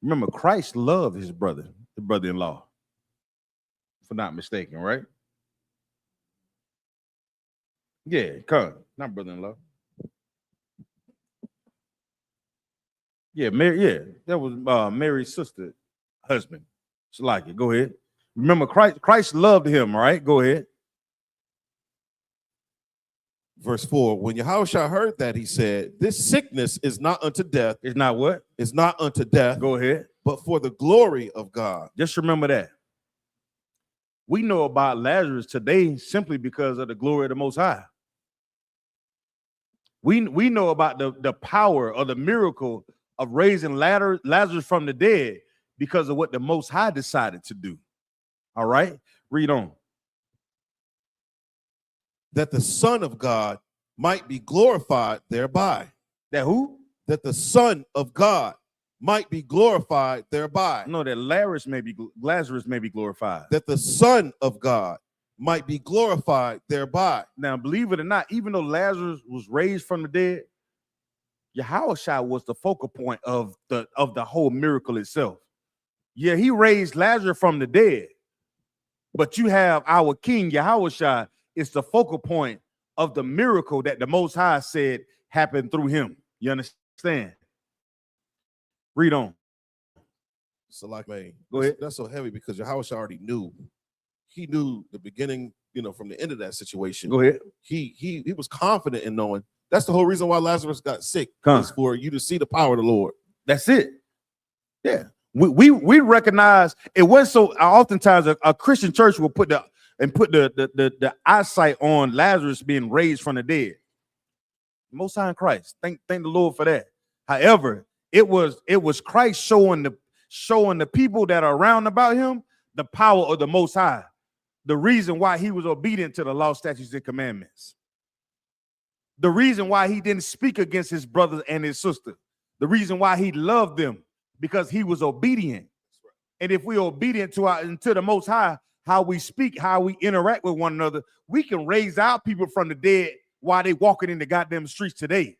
Remember, Christ loved his brother, the brother-in-law, if I'm not mistaken, right? Yeah, come, not brother-in-law. Yeah, Mary. Yeah, that was Mary's sister, husband. It's like it. Go ahead. Remember, Christ loved him, right? Go ahead. Verse 4, when Yahushua heard that, he said, this sickness is not unto death. It's not what? It's not unto death. Go ahead. But for the glory of God. Just remember that. We know about Lazarus today simply because of the glory of the Most High. We know about the power or the miracle of raising Lazarus from the dead because of what the Most High decided to do. All right? Read on. That the Son of God might be glorified thereby. That who? That the Son of God might be glorified thereby. No, that Lazarus may be glorified. That the Son of God might be glorified thereby. Now, believe it or not, even though Lazarus was raised from the dead, Yahushua was the focal point of the whole miracle itself. Yeah, he raised Lazarus from the dead, but you have our King Yahushua is the focal point of the miracle that the Most High said happened through him. You understand? Read on. So like, man, go ahead. That's so heavy because Yahushua already knew. He knew the beginning, from the end of that situation. Go ahead. He was confident in knowing. That's the whole reason why Lazarus got sick. Is for you to see the power of the Lord. That's it. Yeah. We recognize it wasn't so oftentimes a Christian church will put the eyesight on Lazarus being raised from the dead. Most High in Christ. Thank the Lord for that. However, it was Christ showing the people that are around about him the power of the Most High. The reason why he was obedient to the law, statutes, and commandments. The reason why he didn't speak against his brothers and his sister. The reason why he loved them, because he was obedient. And if we're obedient to the Most High, how we speak, how we interact with one another, we can raise our people from the dead while they walking in the goddamn streets today.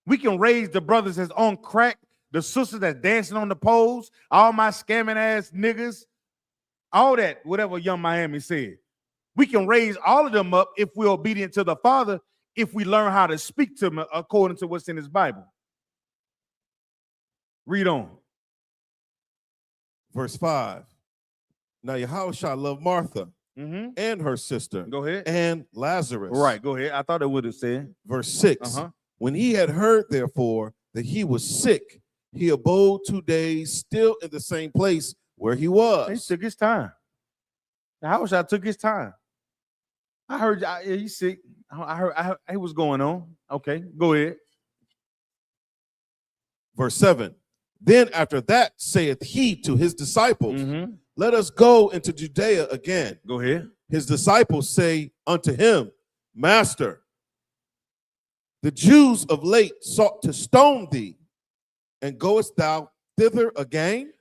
We can raise the brothers that's on crack, the sisters that's dancing on the poles, all my scamming ass niggas, all that, whatever Young Miami said. We can raise all of them up if we're obedient to the Father, if we learn how to speak to them according to what's in his Bible. Read on. Verse 5. Now Yahushua loved Martha and her sister Go ahead. and Lazarus. Right, go ahead. I thought it would have said. Verse 6. Uh-huh. When he had heard, therefore, that he was sick, he abode 2 days still in the same place where he He was. took his time. How wish I took his time. I heard he's sick. I heard what's going on. Okay, go ahead. Verse 7. Then after that saith he to his disciples, Mm-hmm. let us go into Judea again. Go ahead. His disciples say unto him, Master, the Jews of late sought to stone thee, and goest thou thither again?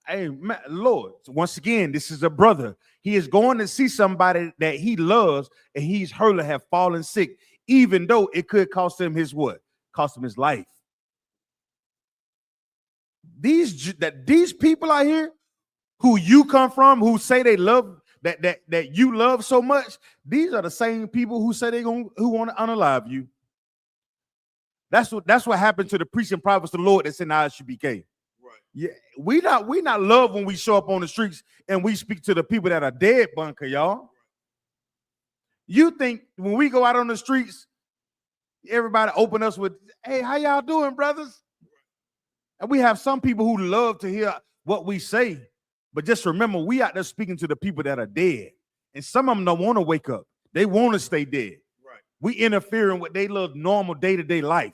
Hey, Lord, once again, this is a brother. He is going to see somebody that he loves, and he's heard to have fallen sick, even though it could cost him his what? Cost him his life. These people out here who you come from, who say they love that you love so much, these are the same people who say who want to unalive you. That's what happened to the priests and prophets of the Lord that's in I.S.U.P.K. Right. Yeah, we not love when we show up on the streets and we speak to the people that are dead, bunker, y'all. You think when we go out on the streets, everybody open us with, hey, how y'all doing, brothers? And we have some people who love to hear what we say, but just remember, we out there speaking to the people that are dead, and some of them don't want to wake up. They want to stay dead. Right. We interfering with their little normal day-to-day life.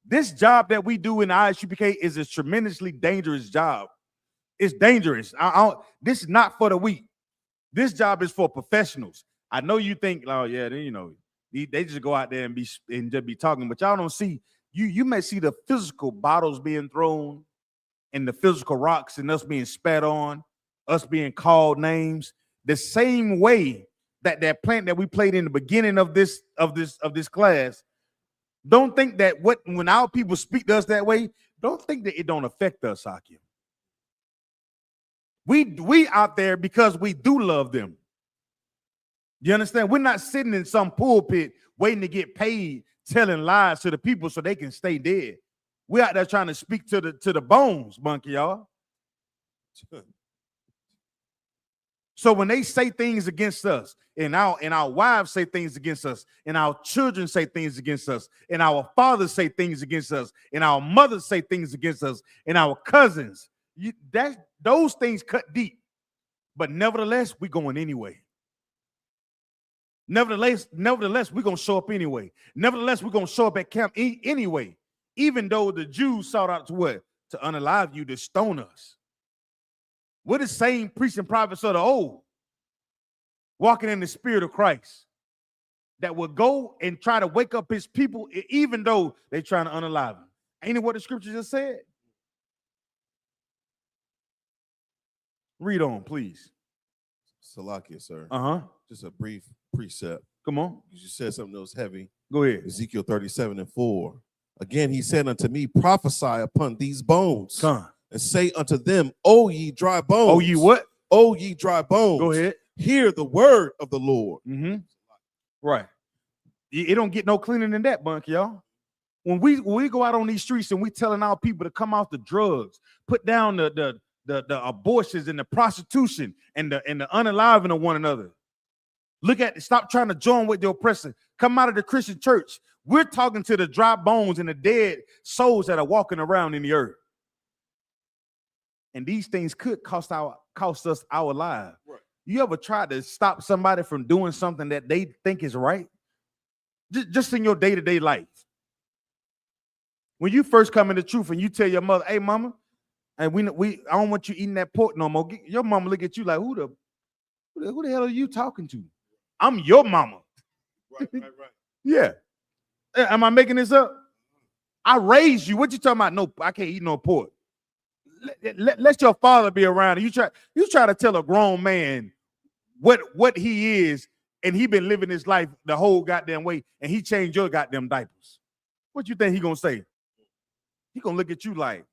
This job that we do in I.S.U.P.K. is a tremendously dangerous job. It's dangerous. This is not for the weak. This job is for professionals. I know you think, oh yeah, they just go out there and just be talking, but y'all don't see. You may see the physical bottles being thrown and the physical rocks and us being spat on, us being called names, the same way that plant that we played in the beginning of this class. Don't think that when our people speak to us that way, don't think that it don't affect us, Akim. We out there because we do love them. You understand? We're not sitting in some pulpit waiting to get paid, telling lies to the people so they can stay dead. We're out there trying to speak to the bones, bunky, y'all. So when they say things against us, and our wives say things against us, and our children say things against us, and our fathers say things against us, and our mothers say things against us, and our cousins, those things cut deep. But nevertheless, we're going anyway. Nevertheless, we're going to show up anyway. Nevertheless, we're going to show up at camp anyway. Even though the Jews sought out to what? To unalive you, to stone us. We're the same priests and prophets of the old, walking in the spirit of Christ, that will go and try to wake up his people, even though they're trying to unalive him. Ain't it what the scripture just said? Read on, please. Salakia, sir. Uh-huh. Just a brief precept. Come on. You said something that was heavy. Go ahead. Ezekiel 37:4. Again, he said unto me, prophesy upon these bones. Come. And say unto them, O ye dry bones. Oh, ye what? O ye dry bones. Go ahead. Hear the word of the Lord. Mm-hmm. Right. It don't get no cleaner than that, bunk, y'all. When we go out on these streets and we telling our people to come off the drugs, put down the abortions and the prostitution and the unaliving of one another. Stop trying to join with the oppressor. Come out of the Christian church. We're talking to the dry bones and the dead souls that are walking around in the earth. And these things could cost us our lives. Right. You ever tried to stop somebody from doing something that they think is right? Just in your day-to-day life. When you first come in the truth and you tell your mother, hey, mama, and I don't want you eating that pork no more. Your mama look at you like, who the hell are you talking to? I'm your mama. Right. Yeah. Am I making this up? I raised you. What you talking about? No, I can't eat no pork. Let your father be around. You try to tell a grown man what he is, and he been living his life the whole goddamn way, and he changed your goddamn diapers. What you think he gonna say? He gonna look at you like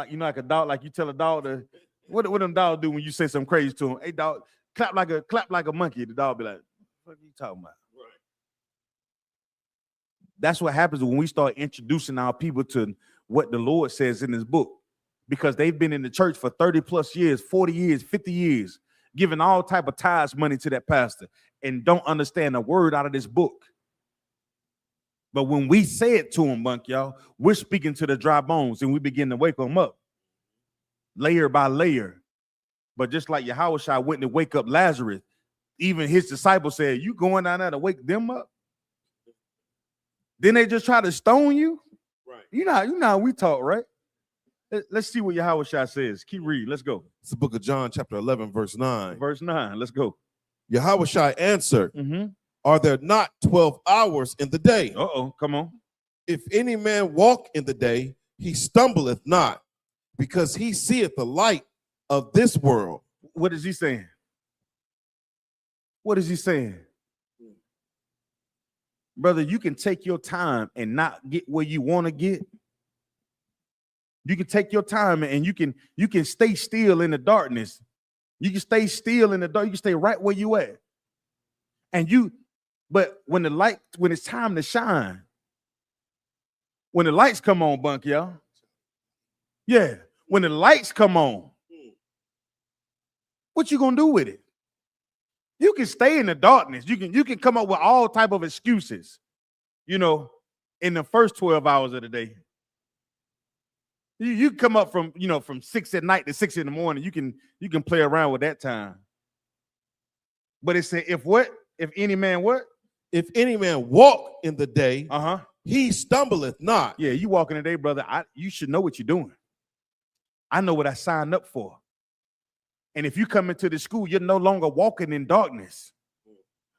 you know, like a dog, like you tell a dog to What them dogs do when you say something crazy to them? Hey, dog, clap like a monkey. The dog be like, what are you talking about? Right. That's what happens when we start introducing our people to what the Lord says in his book, because they've been in the church for 30 plus years, 40 years, 50 years, giving all type of tithes money to that pastor and don't understand a word out of this book. But when we say it to them, Bunk, y'all, we're speaking to the dry bones and we begin to wake them up layer by layer. But just like YAHANNA went to wake up Lazarus, even his disciples said, you going down there to wake them up? Then they just try to stone you? Right. You know how we talk, right? Let's see what YAHANNA says. Keep reading. Let's go. It's the book of John, chapter 11, verse 9. Verse 9. Let's go. YAHANNA answered, Mm-hmm. are there not 12 hours in the day? Uh-oh, come on. If any man walk in the day, he stumbleth not, because he seeth the light of this world. What is he saying? What is he saying? Brother, you can take your time and not get where you want to get. You can take your time and you can stay still in the darkness. You can stay still in the dark. You can stay right where you at. But when it's time to shine, when the lights come on, Bunk, y'all. Yeah, when the lights come on, what you gonna do with it? You can stay in the darkness. You can come up with all type of excuses, in the first 12 hours of the day. You come up from 6 at night to 6 in the morning. You can play around with that time. But it said, if any man what? If any man walk in the day, Uh-huh. he stumbleth not. Yeah, you walk in the day, brother. You should know what you're doing. I know what I signed up for. And if you come into the school, you're no longer walking in darkness.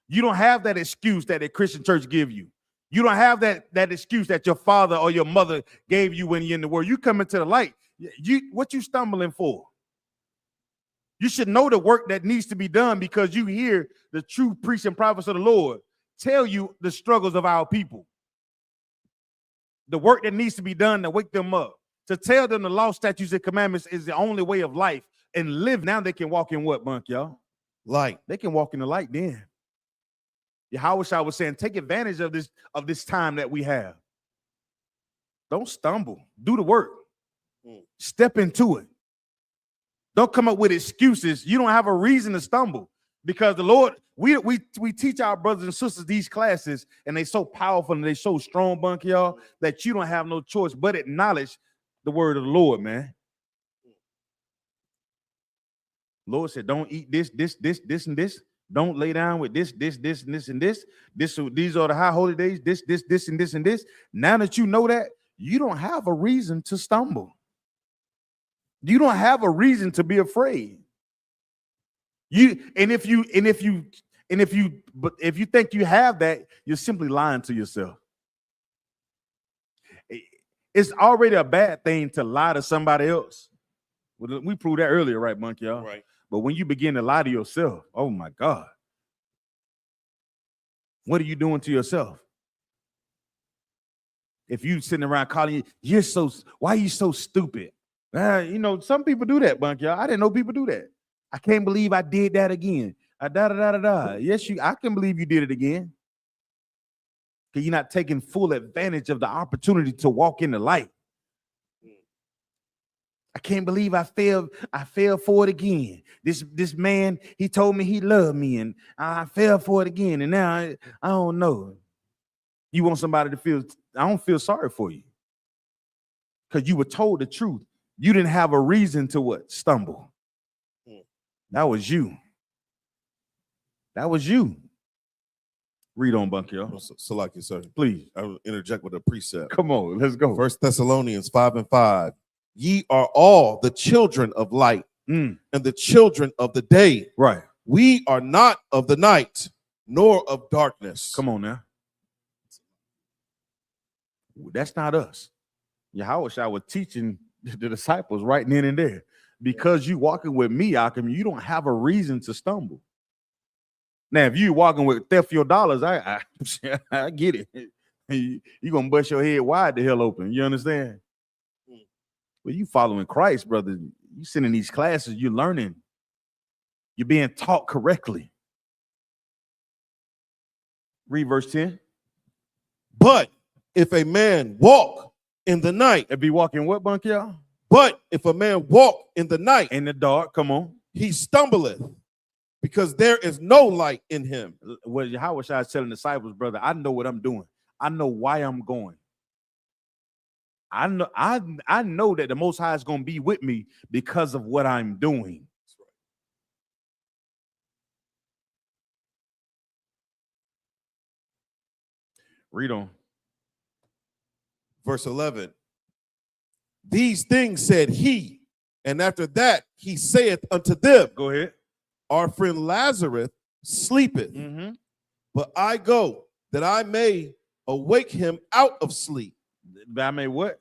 You don't have that excuse that a Christian church give you. You don't have that excuse that your father or your mother gave you when you're in the world. You come into the light. What you stumbling for? You should know the work that needs to be done, because you hear the true priests and prophets of the Lord tell you the struggles of our people. The work that needs to be done to wake them up, to tell them the law, statutes, and commandments is the only way of life, and live. Now they can walk in what, Bunk, y'all? Light. They can walk in the light then. YAHANNA was saying, take advantage of this time that we have. Don't stumble. Do the work. Step into it. Don't come up with excuses. You don't have a reason to stumble, because the Lord, we teach our brothers and sisters these classes, and they're so powerful and they're so strong, Bunk, y'all, that you don't have no choice but acknowledge the word of the Lord, man. Lord said, don't eat this, and this. Don't lay down with this, and this, and this. These are the high holy days, this, and this, and this. Now that you know that, you don't have a reason to stumble. You don't have a reason to be afraid. If you think you have that, you're simply lying to yourself. It's already a bad thing to lie to somebody else. We proved that earlier, right, Bunk, y'all? Right. But when you begin to lie to yourself, oh my God, what are you doing to yourself? If you sitting around calling why are you so stupid? Some people do that, Bunk, y'all. I didn't know people do that. I can't believe I did that again. Yes, I can believe you did it again. Because you're not taking full advantage of the opportunity to walk in the light. I can't believe I fell for it again. This man, he told me he loved me, and I fell for it again. And now I don't know. You want somebody to feel, I don't feel sorry for you, because you were told the truth. You didn't have a reason to what? Stumble. That was you. That was you. Read on, Bunk, y'all. So like you, sir. Please. I will interject with a precept. Come on, let's go. 1 Thessalonians 5:5. Ye are all the children of light and the children of the day. Right. We are not of the night, nor of darkness. Come on now. That's not us. YAHANNA was teaching the disciples right then and there. Because you walking with me, Alchemy, you don't have a reason to stumble. Now, if you walking with theft your dollars, I get it. You're going to bust your head wide the hell open. You understand? Well, you following Christ, brother. You sitting in these classes, you're learning. You're being taught correctly. Read verse 10. But if a man walk in the night, If be walking what, bunk, y'all? but if a man walk in the night, In the dark, come on. he stumbleth, because there is no light in him. Well, how was I telling the disciples, brother? I know what I'm doing. I know why I'm going. I know that the Most High is going to be with me because of what I'm doing. Read on. Verse 11. These things said he, and after that he saith unto them, Go ahead. our friend Lazarus sleepeth, but I go that I may awake him out of sleep. I mean, what?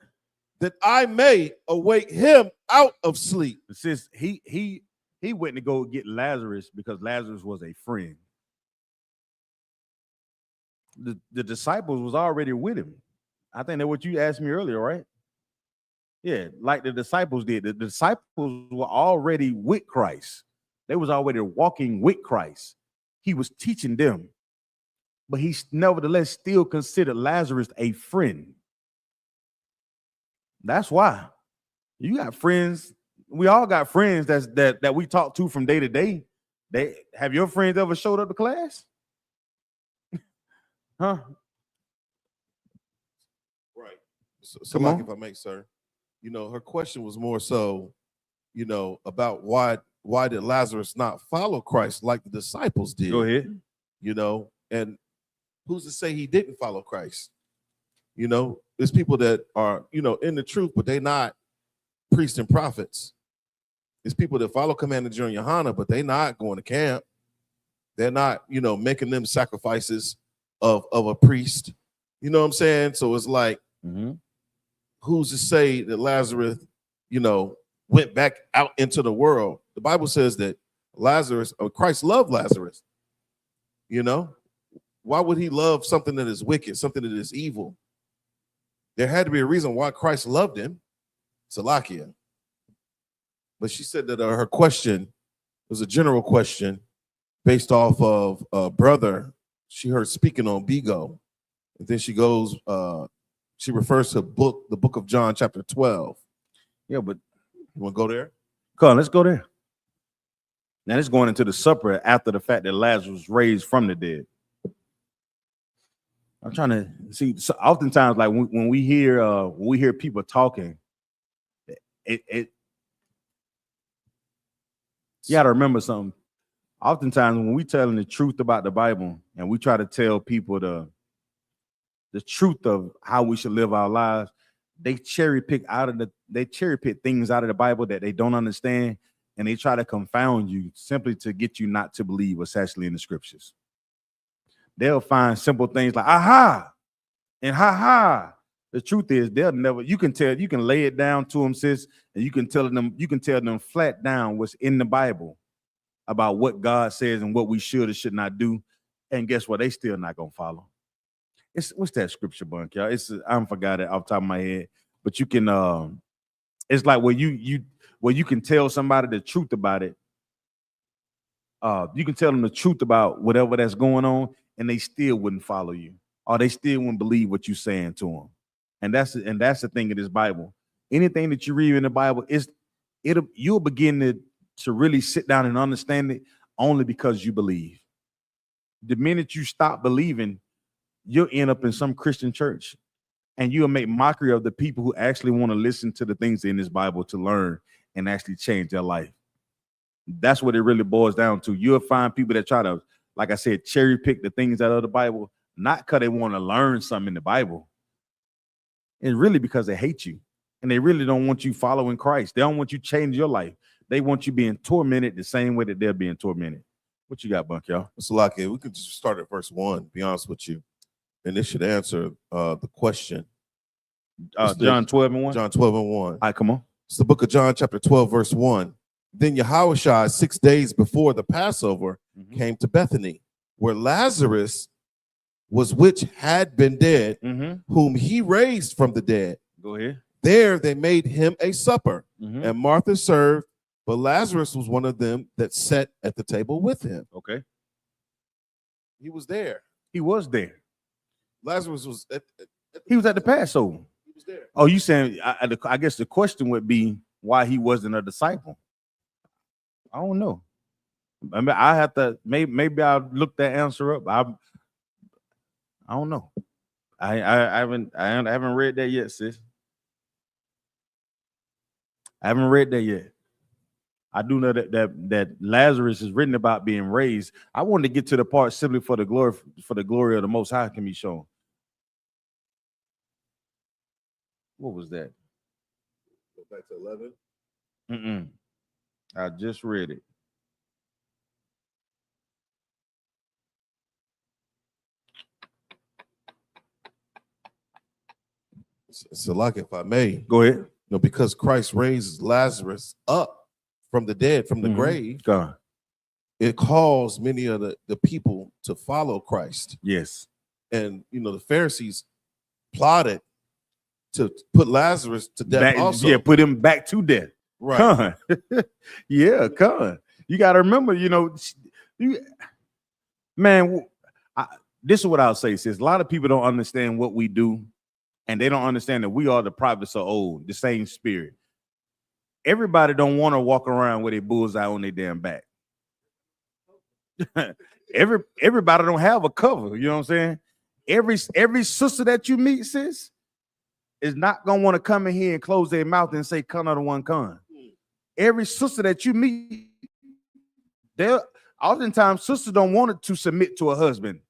That I may awake him out of sleep. It says he went to go get Lazarus because Lazarus was a friend. The disciples was already with him. I think that's what you asked me earlier, right? Yeah, like the disciples did. The disciples were already with Christ. They was already walking with Christ. He was teaching them, but he nevertheless still considered Lazarus a friend. That's why you got friends. We all got friends that we talk to from day to day. They have your friends ever showed up to class? Huh? Right. So Come like on. if I may, sir, you know, her question was more so, you know, about why did Lazarus not follow Christ like the disciples did? Go ahead. You know, and who's to say he didn't follow Christ? You know, there's people that are, you know, in the truth, but they're not priests and prophets. There's people that follow Commander General YAHANNA, but they're not going to camp. They're not, you know, making them sacrifices of a priest. You know what I'm saying? So it's like, who's to say that Lazarus, you know, went back out into the world? The Bible says that Christ loved Lazarus. You know, why would he love something that is wicked, something that is evil? There had to be a reason why Christ loved him. Salakia. But she said that her question was a general question based off of a brother she heard speaking on Bigo. And then she goes, she refers to the book of John, chapter 12. Yeah, but You want to go there? come on, let's go there. Now it's going into the supper after the fact that Lazarus was raised from the dead. I'm trying to see. So oftentimes, like when we hear people talking, you got to remember something. Oftentimes, when we telling the truth about the Bible and we try to tell people the truth of how we should live our lives, they cherry pick things out of the Bible that they don't understand, and they try to confound you simply to get you not to believe what's actually in the scriptures. They'll find simple things like aha and ha ha. The truth is, they'll never. You can lay it down to them, sis, and you can tell them flat down what's in the Bible about what God says and what we should or should not do. And guess what? They still not gonna follow. What's that scripture, bunk, y'all? I forgot it off the top of my head, but you can it's like where you can tell somebody the truth about it. You can tell them the truth about whatever that's going on, and they still wouldn't follow you, or they still wouldn't believe what you're saying to them. And that's the thing in this Bible. Anything that you read in the Bible you'll begin to really sit down and understand it only because you believe. The minute you stop believing, you'll end up in some Christian church, and you'll make mockery of the people who actually want to listen to the things in this Bible to learn and actually change their life. That's what it really boils down to. You'll find people that try to, like I said, cherry pick the things out of the Bible, not because they want to learn something in the Bible. It's really because they hate you, and they really don't want you following Christ. They don't want you change your life. They want you being tormented the same way that they're being tormented. What you got, Bunk, y'all? Salakia, we could just start at verse 1, be honest with you. And this should answer the question. John 12:1. John 12:1. All right, come on. It's the book of John, chapter 12, verse 1. Then Yahushua, 6 days before the Passover, came to Bethany, where Lazarus was, which had been dead, whom he raised from the dead. Go ahead. There they made him a supper, Mhm. and Martha served, but Lazarus was one of them that sat at the table with him. Okay. He was there. He was there. Lazarus was He was at the Passover. he was there. Oh, you saying, I guess the question would be why he wasn't a disciple. I don't know. I mean, I have to, maybe I'll look that answer up. I don't know. I haven't read that yet, sis. I haven't read that yet. I do know that Lazarus is written about being raised. I wanted to get to the part simply for the glory of the Most High can be shown. What was that? Go back to 11. I just read it. So, like, if I may, Go ahead. because Christ raised Lazarus up from the dead, from the Mhm. grave, God. it caused many of the people to follow Christ. Yes. And the Pharisees plotted to put Lazarus to death also. Yeah, put him back to death. Right. Con. Yeah, con. You got to remember, this is what I'll say, sis. A lot of people don't understand what we do, and they don't understand that we are the prophets of old, the same spirit. Everybody don't want to walk around with a bullseye on their damn back. Everybody don't have a cover. You know what I'm saying? Every sister that you meet, sis, is not gonna want to come in here and close their mouth and say, "Come out of one con." Every sister that you meet, oftentimes sisters don't want to submit to a husband.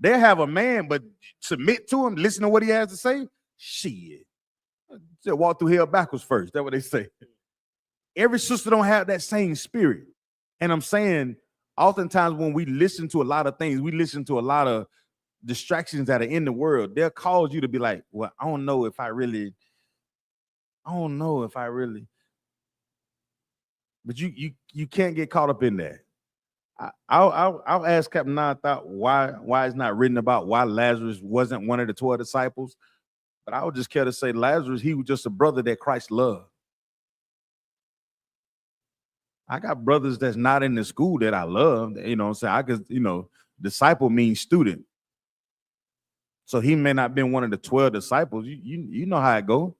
They'll have a man, but submit to him, listen to what he has to say. Shit. Just walk through hell backwards first. That's what they say. Every sister don't have that same spirit. And I'm saying, oftentimes when we listen to a lot of things, we listen to a lot of distractions that are in the world, they'll cause you to be like, well, I don't know if I really. But you can't get caught up in that. I'll ask Captain Nine Thought why it's not written about why Lazarus wasn't one of the 12 disciples. But I would just care to say Lazarus, he was just a brother that Christ loved. I got brothers that's not in the school that I love. You know what I'm saying? I could, disciple means student. So he may not have been one of the 12 disciples. You know how it go.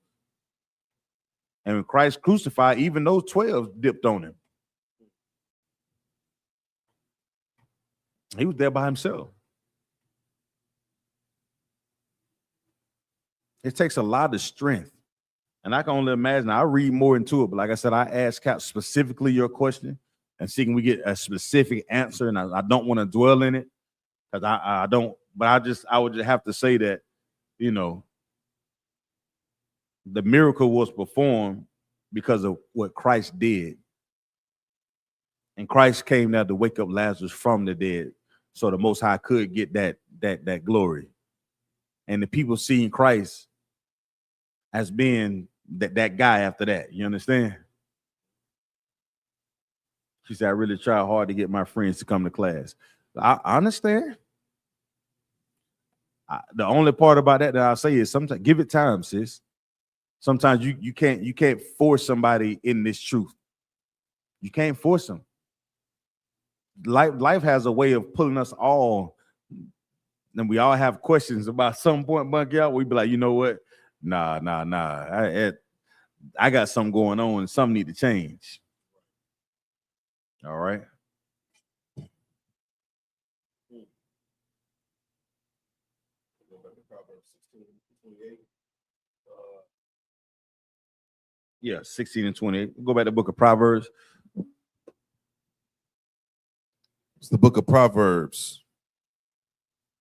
And when Christ crucified, even those 12 dipped on him. He was there by himself. It takes a lot of strength. And I can only imagine, I'll read more into it. But like I said, I asked Cap specifically your question and see can we get a specific answer. And I don't want to dwell in it because I don't. But I would just have to say that, the miracle was performed because of what Christ did. And Christ came there to wake up Lazarus from the dead so the Most High could get that glory. And the people seeing Christ as being that guy after that. You understand? She said, I really try hard to get my friends to come to class. I understand. The only part about that I'll say is sometimes give it time, sis. Sometimes you can't force somebody in this truth. You can't force them. Life has a way of pulling us all, and we all have questions about some point, Bunky out. We be like, you know what? Nah. I got something going on, and something need to change. All right. Yeah, 16 and 28. Go back to the book of Proverbs. It's the book of Proverbs,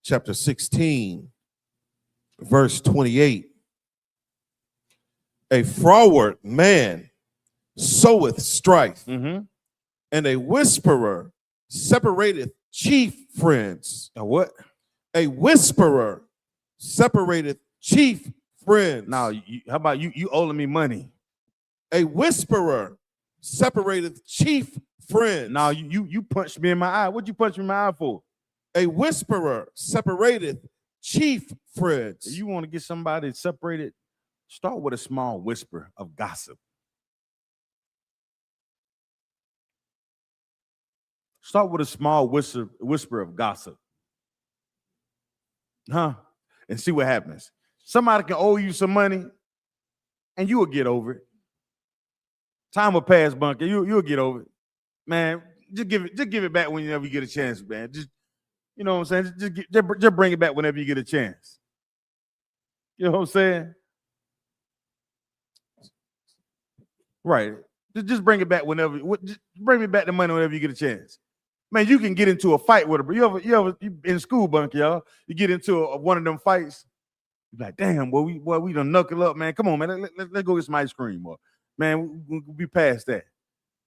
chapter 16, verse 28. A froward man soweth strife, Mm-hmm. and a whisperer separateth chief friends. A what? A whisperer separateth chief friends. Now, how about you owing me money? A whisperer separateth chief friends. Now you punched me in my eye. What'd you punch me in my eye for? A whisperer separateth chief friends. You want to get somebody separated Start with a small whisper of gossip. Start with a small whisper of gossip. And see what happens. Somebody can owe you some money and you will get over it. Time will pass, Bunker. You'll get over it. Man, just give it back whenever you get a chance, man. Just, you know what I'm saying? Just bring it back whenever you get a chance. You know what I'm saying? Right. Just bring it back whenever. Just bring me back the money whenever you get a chance. Man, you can get into a fight with her. You ever in school, Bunker, y'all? You get into one of them fights. You're like, damn, boy, we done knuckle up, man. Come on, man. Let's go get some ice cream, boy. Man, we'll be past that.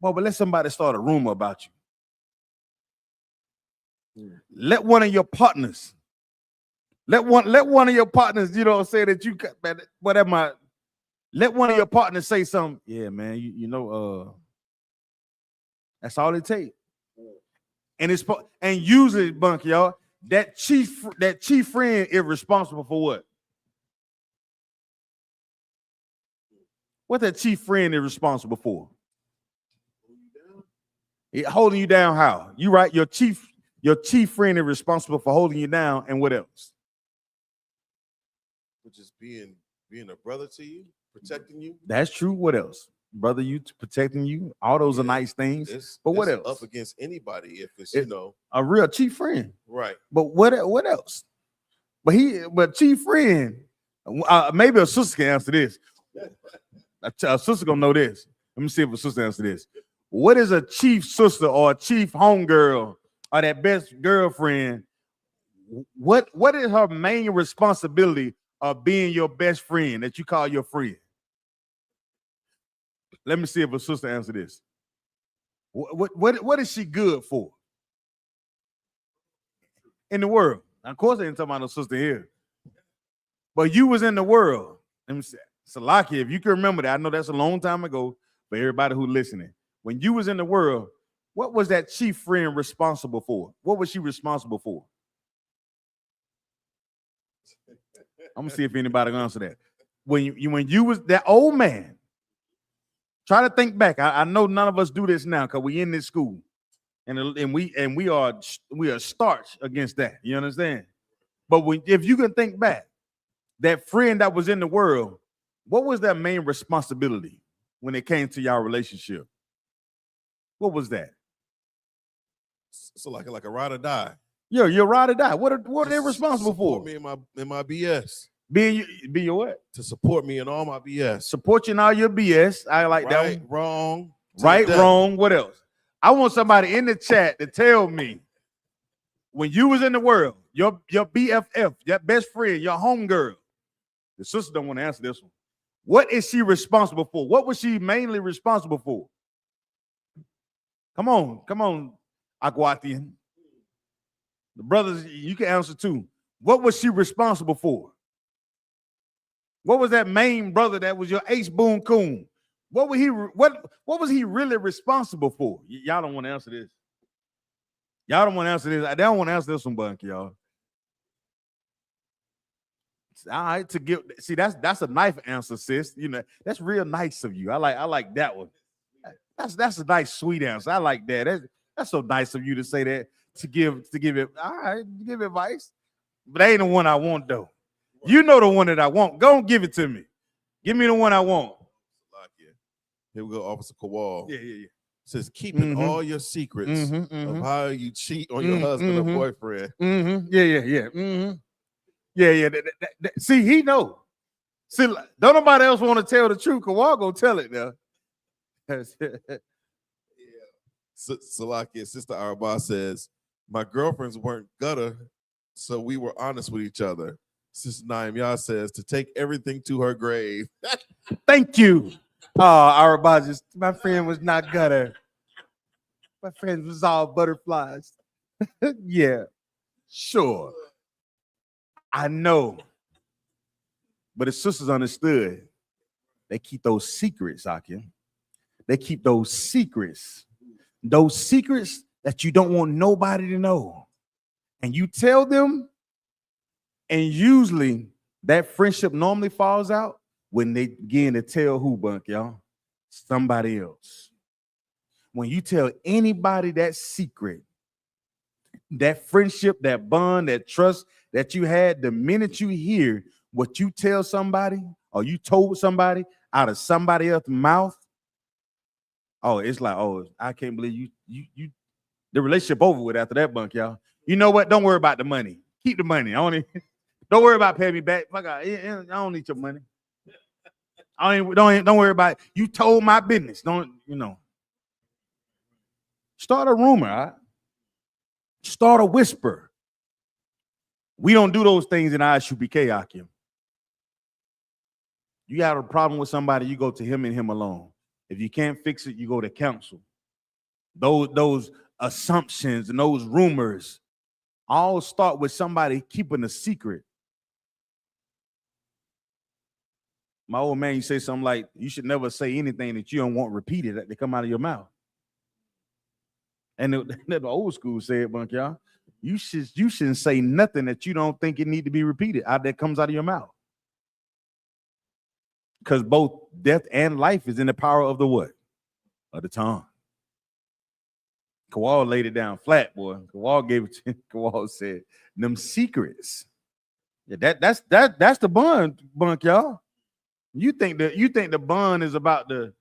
Well, but let somebody start a rumor about you. Let one of your partners, let one of your partners, you know, say that you, man, whatever. Let one of your partners say something. Yeah, man, you know, that's all it takes. And usually, Bunker, y'all, that chief friend is responsible for what? What that chief friend is responsible for? Holding you down how? You right, your chief friend is responsible for holding you down, and what else? Just being a brother to you, protecting you. That's true. What else? Brother, you protecting you. All those are nice things. But what else? Up against anybody if it's you know a real chief friend. Right. But what else? But chief friend, maybe a sister can answer this. A sister gonna know this. Let me see if a sister answer this. What is a chief sister or a chief homegirl or that best girlfriend? What is her main responsibility of being your best friend that you call your friend? Let me see if a sister answer this. What is she good for in the world? Of course, I ain't talking about no sister here. But you was in the world. Let me say, Salaki, if you can remember that, I know that's a long time ago, but everybody who's listening, when you was in the world, what was that chief friend responsible for? What was she responsible for? I'm gonna see if anybody can answer that. When you was that old man, try to think back. I know none of us do this now because we in this school, and we are starch against that. You understand? But if you can think back, that friend that was in the world, what was their main responsibility when it came to y'all relationship? What was that? So like a ride or die. Yo, you're ride or die. What are they responsible for? Me in my BS. Be your what? To support me in all my BS. Support you in all your BS. I like that Right, one. wrong. Right, wrong. What else? I want somebody in the chat to tell me when you was in the world, your BFF, your best friend, your homegirl. The sister don't want to answer this one. What is she responsible for? What was she mainly responsible for? Come on, Aguatian. The brothers, you can answer too. What was she responsible for? What was that main brother that was your ace boon coon? What was he really responsible for? Y'all don't want to answer this. Y'all don't want to answer this. I don't want to answer this one, Bunky, y'all. All right, to give. See, that's a knife answer, sis. You know, that's real nice of you. I like that one. That's a nice, sweet answer. I like that. That's so nice of you to say that. To give it. All right, give advice. But that ain't the one I want though. You know the one that I want. Go and give it to me. Give me the one I want. Here we go, Officer Kowal. Yeah. Says keeping all your secrets of how you cheat on your husband or boyfriend. Yeah. See, he know. See, don't nobody else want to tell the truth. Kowal gonna tell it now. Salakia, Sister Arba says, my girlfriends weren't gutter, so we were honest with each other. Sister Naim says, to take everything to her grave. Thank you. Arba, my friend was not gutter. My friend was all butterflies. Yeah, sure. I know. But the sisters understood. They keep those secrets, Akim. They keep those secrets that you don't want nobody to know. And you tell them, and usually that friendship normally falls out when they begin to tell who, Bunk, y'all? Somebody else. When you tell anybody that secret, that friendship, that bond, that trust that you had, the minute you hear what you tell somebody or you told somebody out of somebody else's mouth, oh, it's like, oh, I can't believe you the relationship over with after that, Bunk, y'all. You know what? Don't worry about the money. Keep the money. Don't worry about paying me back. Fuck, I don't need your money. Don't worry about it. You told my business. Don't, start a rumor, all right? Start a whisper. We don't do those things in I.S.U.P.K, Akim. You have a problem with somebody, you go to him and him alone. If you can't fix it, you go to counsel. Those assumptions and those rumors all start with somebody keeping a secret. My old man, you say something like, you should never say anything that you don't want repeated that they come out of your mouth. And the old school said, Bunk, y'all, you shouldn't say nothing that you don't think it need to be repeated out that comes out of your mouth. Because both death and life is in the power of the what? Of the tongue. Kawal laid it down flat, boy. Kawal gave it to him. Kawal said, them secrets. Yeah, that's the bond, Bunk, y'all. You think the bond is about the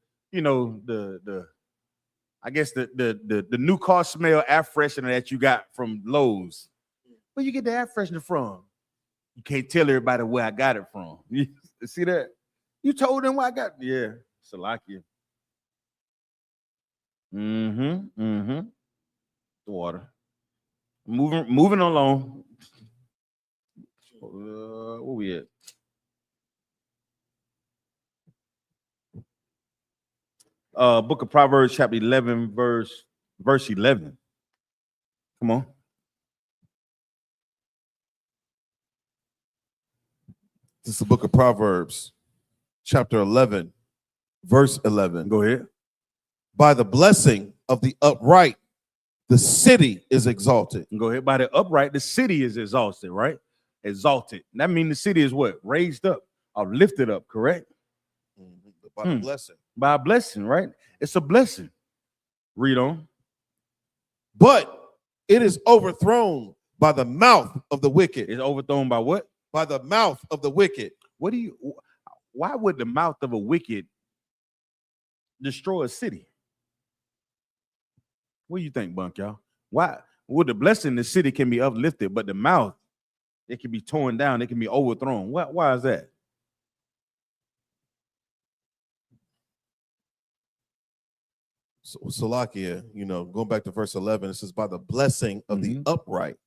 I guess the new car smell air freshener that you got from Lowe's. Where you get the air freshener from? You can't tell everybody where I got it from. You see that? You told them where I got it. Yeah, Salakia. The water. Moving along. Where we at? Book of Proverbs, chapter 11, verse 11. Come on. This is the book of Proverbs, chapter 11, verse 11. Go ahead. By the blessing of the upright, the city is exalted. Go ahead. By the upright, the city is exalted, right? Exalted. That means the city is what? Raised up or lifted up, correct? By the blessing. By a blessing, right? It's a blessing. Read on. But it is overthrown by the mouth of the wicked. It's overthrown by what? By the mouth of the wicked. Why would the mouth of a wicked destroy a city? What do you think, Bunk, y'all? Why would the blessing the city can be uplifted, but the mouth, it can be torn down, it can be overthrown? Why is that? So, Salakia, going back to verse 11, it says, by the blessing of the upright.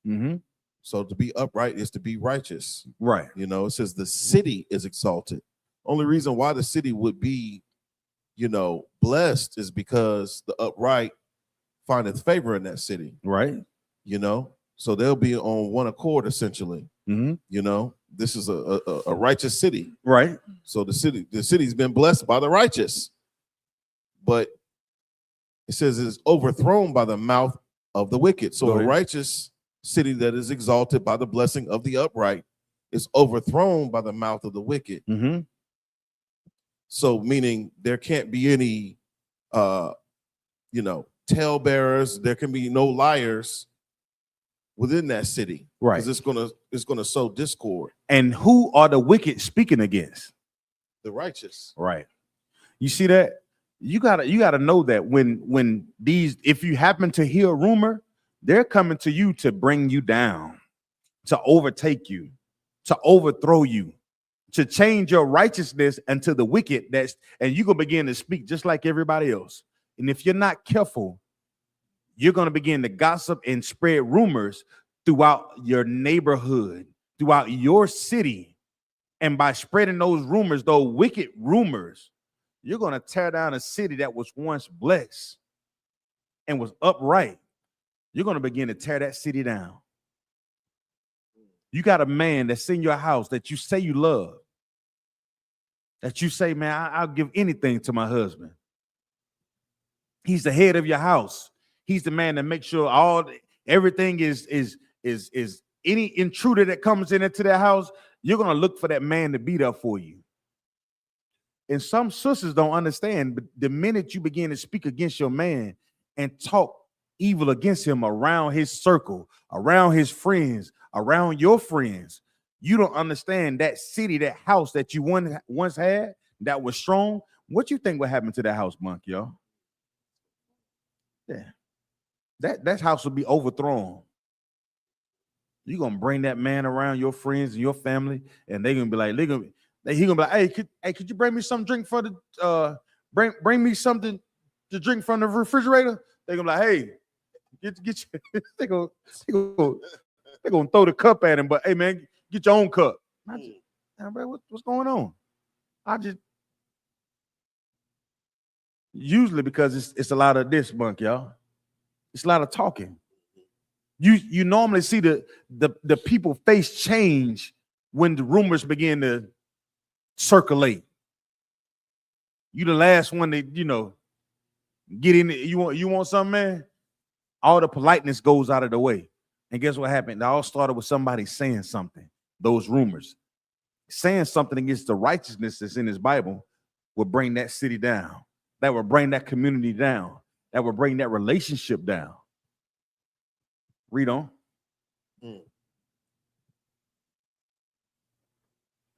So to be upright is to be righteous. Right. It says the city is exalted. Only reason why the city would be, blessed is because the upright findeth favor in that city. Right. So they'll be on one accord, essentially. This is a righteous city. Right. So the city's been blessed by the righteous. But it says it's overthrown by the mouth of the wicked. So a righteous city that is exalted by the blessing of the upright is overthrown by the mouth of the wicked. So meaning there can't be any, talebearers. There can be no liars within that city. Right. Because it's gonna sow discord. And who are the wicked speaking against? The righteous. Right. You see that? You gotta know that when if you happen to hear a rumor, they're coming to you to bring you down, to overtake you, to overthrow you, to change your righteousness into the wicked. And you're gonna begin to speak just like everybody else. And if you're not careful, you're gonna begin to gossip and spread rumors throughout your neighborhood, throughout your city. And by spreading those rumors, those wicked rumors, you're going to tear down a city that was once blessed and was upright. You're going to begin to tear that city down. You got a man that's in your house that you say you love, that you say, man, I'll give anything to my husband. He's the head of your house. He's the man that makes sure everything is any intruder that comes into their house, you're going to look for that man to be there for you. And some sisters don't understand, but the minute you begin to speak against your man and talk evil against him around his circle, around his friends, around your friends, you don't understand that city, that house that you once had that was strong. What you think would happen to that house, Monk, y'all? Yeah. That house will be overthrown. You're gonna bring that man around your friends and your family, and they're gonna be like, he gonna be like, hey, could you bring me some drink for the bring me something to drink from the refrigerator? They're gonna be like, hey, get your, they gonna throw the cup at him, but hey man, get your own cup. What's going on? Usually because it's a lot of this, Monk, y'all. It's a lot of talking. You normally see the people face change when the rumors begin to circulate. You the last one to, get in. You want something, man? All the politeness goes out of the way. And guess what happened? It all started with somebody saying something. Those rumors. Saying something against the righteousness that's in his Bible will bring that city down. That will bring that community down. That will bring that relationship down. Read on.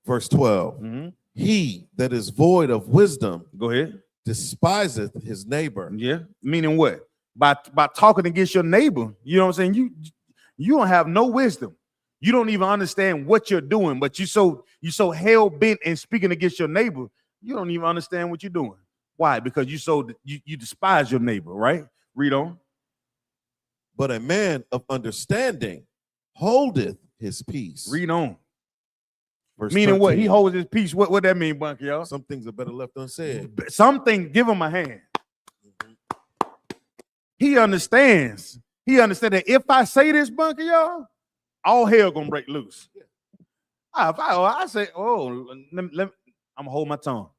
Verse 12. Mm-hmm. He that is void of wisdom, Go ahead. despiseth his neighbor. Yeah. Meaning what? By talking against your neighbor, you know what I'm saying? You don't have no wisdom. You don't even understand what you're doing, but you so hell bent in speaking against your neighbor, you don't even understand what you're doing. Why? Because you despise your neighbor, right? Read on. But a man of understanding holdeth his peace. Read on. Verse Meaning 13. what? He holds his peace. What that mean, Bunky, y'all? Some things are better left unsaid. Something, give him a hand. He understands. He understands that if I say this, Bunky, y'all, all hell gonna break loose. I say, I'm gonna hold my tongue.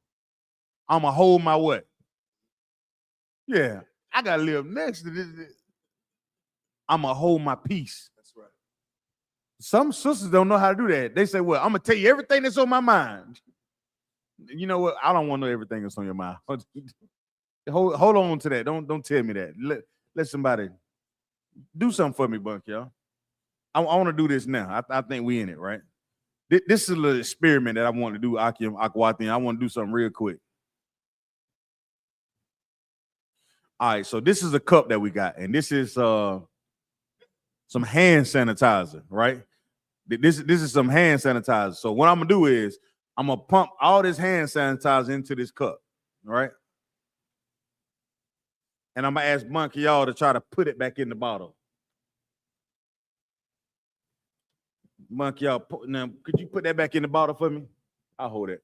I'm gonna hold my what? Yeah, I gotta live next to this. I'm gonna hold my peace. That's right. Some sisters don't know how to do that. They say, well, I'm gonna tell you everything that's on my mind. You know what? I don't want to know everything that's on your mind. Hold on to that. Don't tell me that. Let somebody do something for me, Bunk, y'all. I want to do this now. I think we in it, right? This is a little experiment that I want to do, Akim Akwati. I want to do something real quick. All right, so this is a cup that we got, and this is some hand sanitizer, right? This is some hand sanitizer. So what I'm gonna do is I'm gonna pump all this hand sanitizer into this cup, right? And I'm gonna ask Monkey y'all to try to put it back in the bottle. Monkey y'all, now could you put that back in the bottle for me? I'll hold it.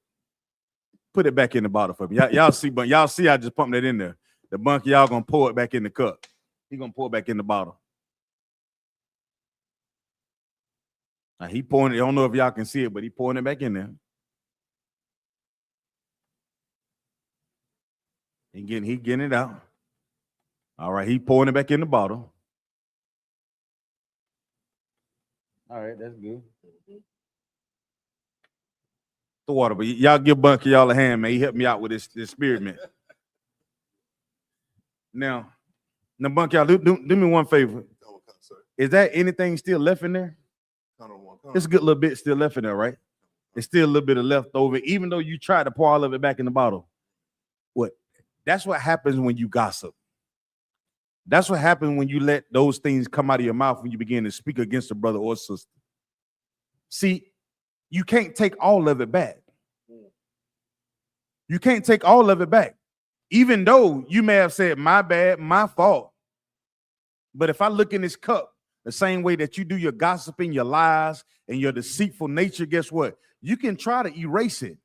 Put it back in the bottle for me. Y'all see, but y'all see I just pumped that in there. The Monkey y'all gonna pour it back in the cup. He gonna pour it back in the bottle. Now he pouring it. I don't know if y'all can see it, but he pouring it back in there. He getting it out. All right, he pouring it back in the bottle. All right, that's good. The water, but y'all give Bunky y'all a hand, man. He helped me out with this experiment. Now, Bunky, y'all, do me one favor. Is there anything still left in there? It's a good little bit still left in there, right? It's still a little bit of leftover, even though you try to pour all of it back in the bottle. What? That's what happens when you gossip. That's what happens when you let those things come out of your mouth when you begin to speak against a brother or sister. See, you can't take all of it back. You can't take all of it back. Even though you may have said, my bad, my fault. But if I look in this cup, the same way that you do your gossiping, your lies, and your deceitful nature, guess what? You can try to erase it.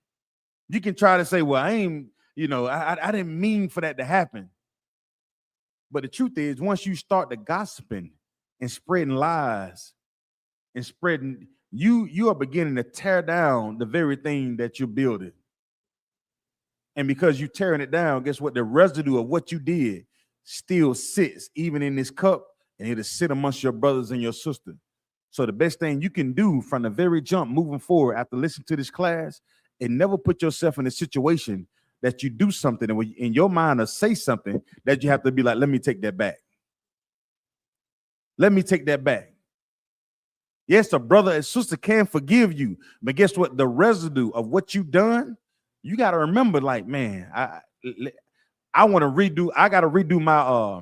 You can try to say, well, I didn't mean for that to happen. But the truth is, once you start the gossiping and spreading lies and spreading, you are beginning to tear down the very thing that you're building. And because you're tearing it down, guess what? The residue of what you did still sits even in this cup, and it'll sit amongst your brothers and your sister. So the best thing you can do from the very jump moving forward after listening to this class and never put yourself in a situation that you do something and when in your mind or say something that you have to be like, let me take that back. Let me take that back. Yes, a brother and sister can forgive you, but guess what? The residue of what you done, you got to remember, like, man, I want to redo. I got to redo my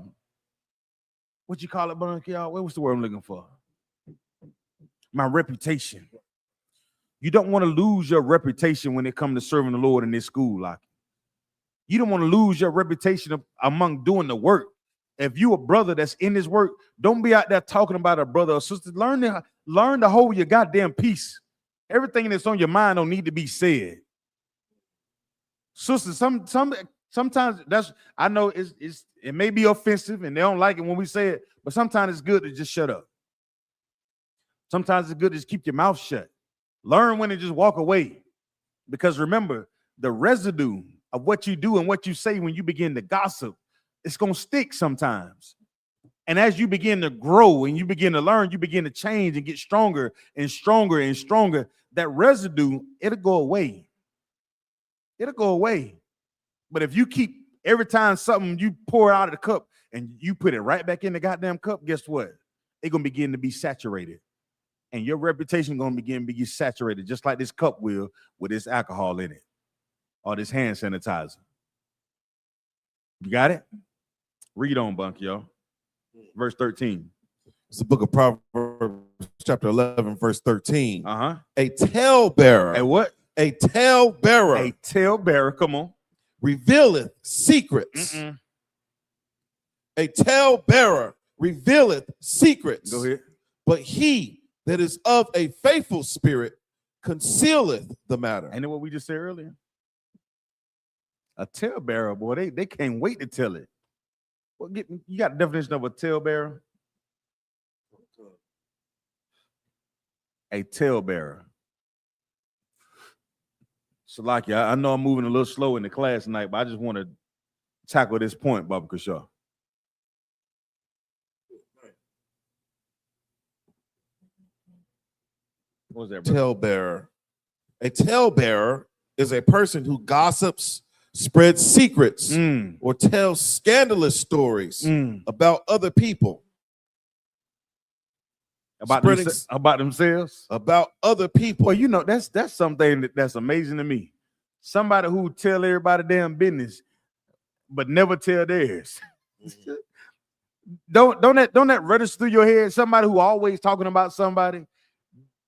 what you call it, Bunky, y'all? What's the word I'm looking for? My reputation. You don't want to lose your reputation when it comes to serving the Lord in this school, like. You don't want to lose your reputation among doing the work. If you a brother that's in this work, don't be out there talking about a brother or sister. Learn to hold your goddamn peace. Everything that's on your mind don't need to be said. Sisters, sometimes that's, I know it may be offensive and they don't like it when we say it, but sometimes it's good to just shut up. Sometimes it's good to just keep your mouth shut. Learn when to just walk away. Because remember, the residue of what you do and what you say when you begin to gossip, it's going to stick sometimes. And as you begin to grow and you begin to learn, you begin to change and get stronger and stronger and stronger. That residue, it'll go away. It'll go away. But if you keep every time something you pour out of the cup and you put it right back in the goddamn cup, guess what? It's going to begin to be saturated. And your reputation going to begin to be saturated, just like this cup will with this alcohol in it or this hand sanitizer. You got it? Read on, Bunky, y'all. Verse 13. It's the book of Proverbs, chapter 11, verse 13. Uh-huh. A talebearer. A what? A talebearer. A talebearer. Come on. Revealeth secrets. A talebearer revealeth secrets. Go ahead. But he that is of a faithful spirit concealeth the matter. Ain't that what we just said earlier? A talebearer, boy, they can't wait to tell it. Well, you got a definition of a talebearer? A talebearer. So, like, I know I'm moving a little slow in the class tonight, but I just want to tackle this point, Baba Kashaw. What was that, brother? Talebearer. A talebearer is a person who gossips, spreads secrets, or tells scandalous stories about other people. About themselves? About other people. Well, you know, that's something that's amazing to me. Somebody who tell everybody damn business, but never tell theirs. Don't that register through your head? Somebody who always talking about somebody.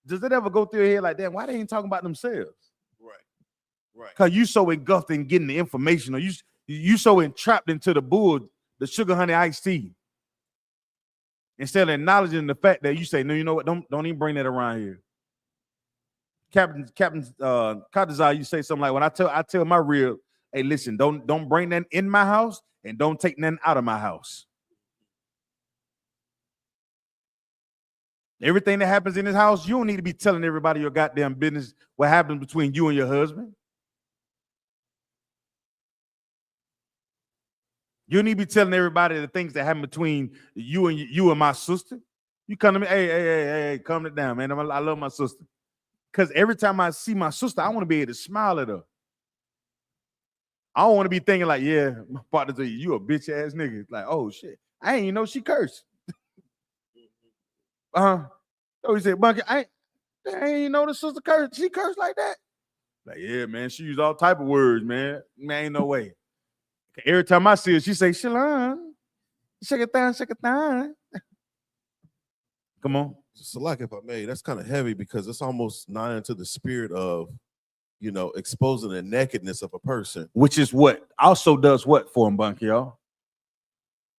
Does it ever go through your head like that? Why they ain't talking about themselves? Right. Because you so engulfed in getting the information, or you so entrapped into the sugar honey iced tea. Instead of acknowledging the fact that you say, no, you know what? Don't even bring that around here. Captain Kadazai, you say something like, when I tell my real, hey, listen, don't bring that in my house and don't take nothing out of my house. Everything that happens in this house, you don't need to be telling everybody your goddamn business, what happens between you and your husband. You don't need to be telling everybody the things that happen between you and my sister. You come to me, hey, calm it down, man. I love my sister. Because every time I see my sister, I want to be able to smile at her. I don't want to be thinking like, yeah, my partner tell you a bitch ass nigga. Like, oh shit, I ain't even know she cursed. So he said, Bunky, I ain't know the sister cursed. She cursed like that. Like, yeah, man, she used all type of words, man. Man, ain't no way. Every time I see her, she say, Shalom, shake it down, shake it down. Come on. So, like, if I may, that's kind of heavy because it's almost nigh into the spirit of, exposing the nakedness of a person. Which is what also does what for him, Bunky, y'all?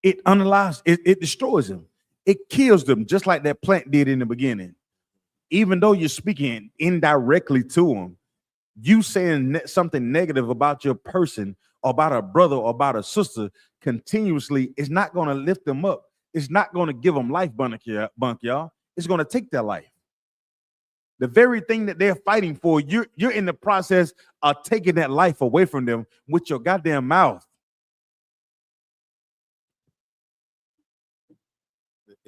It unalives, it destroys him. It kills them, just like that plant did in the beginning. Even though you're speaking indirectly to them, you saying something negative about your person or about a brother or about a sister continuously is not going to lift them up. It's not going to give them life, Bunky, y'all. It's going to take their life. The very thing that they're fighting for, you're in the process of taking that life away from them with your goddamn mouth.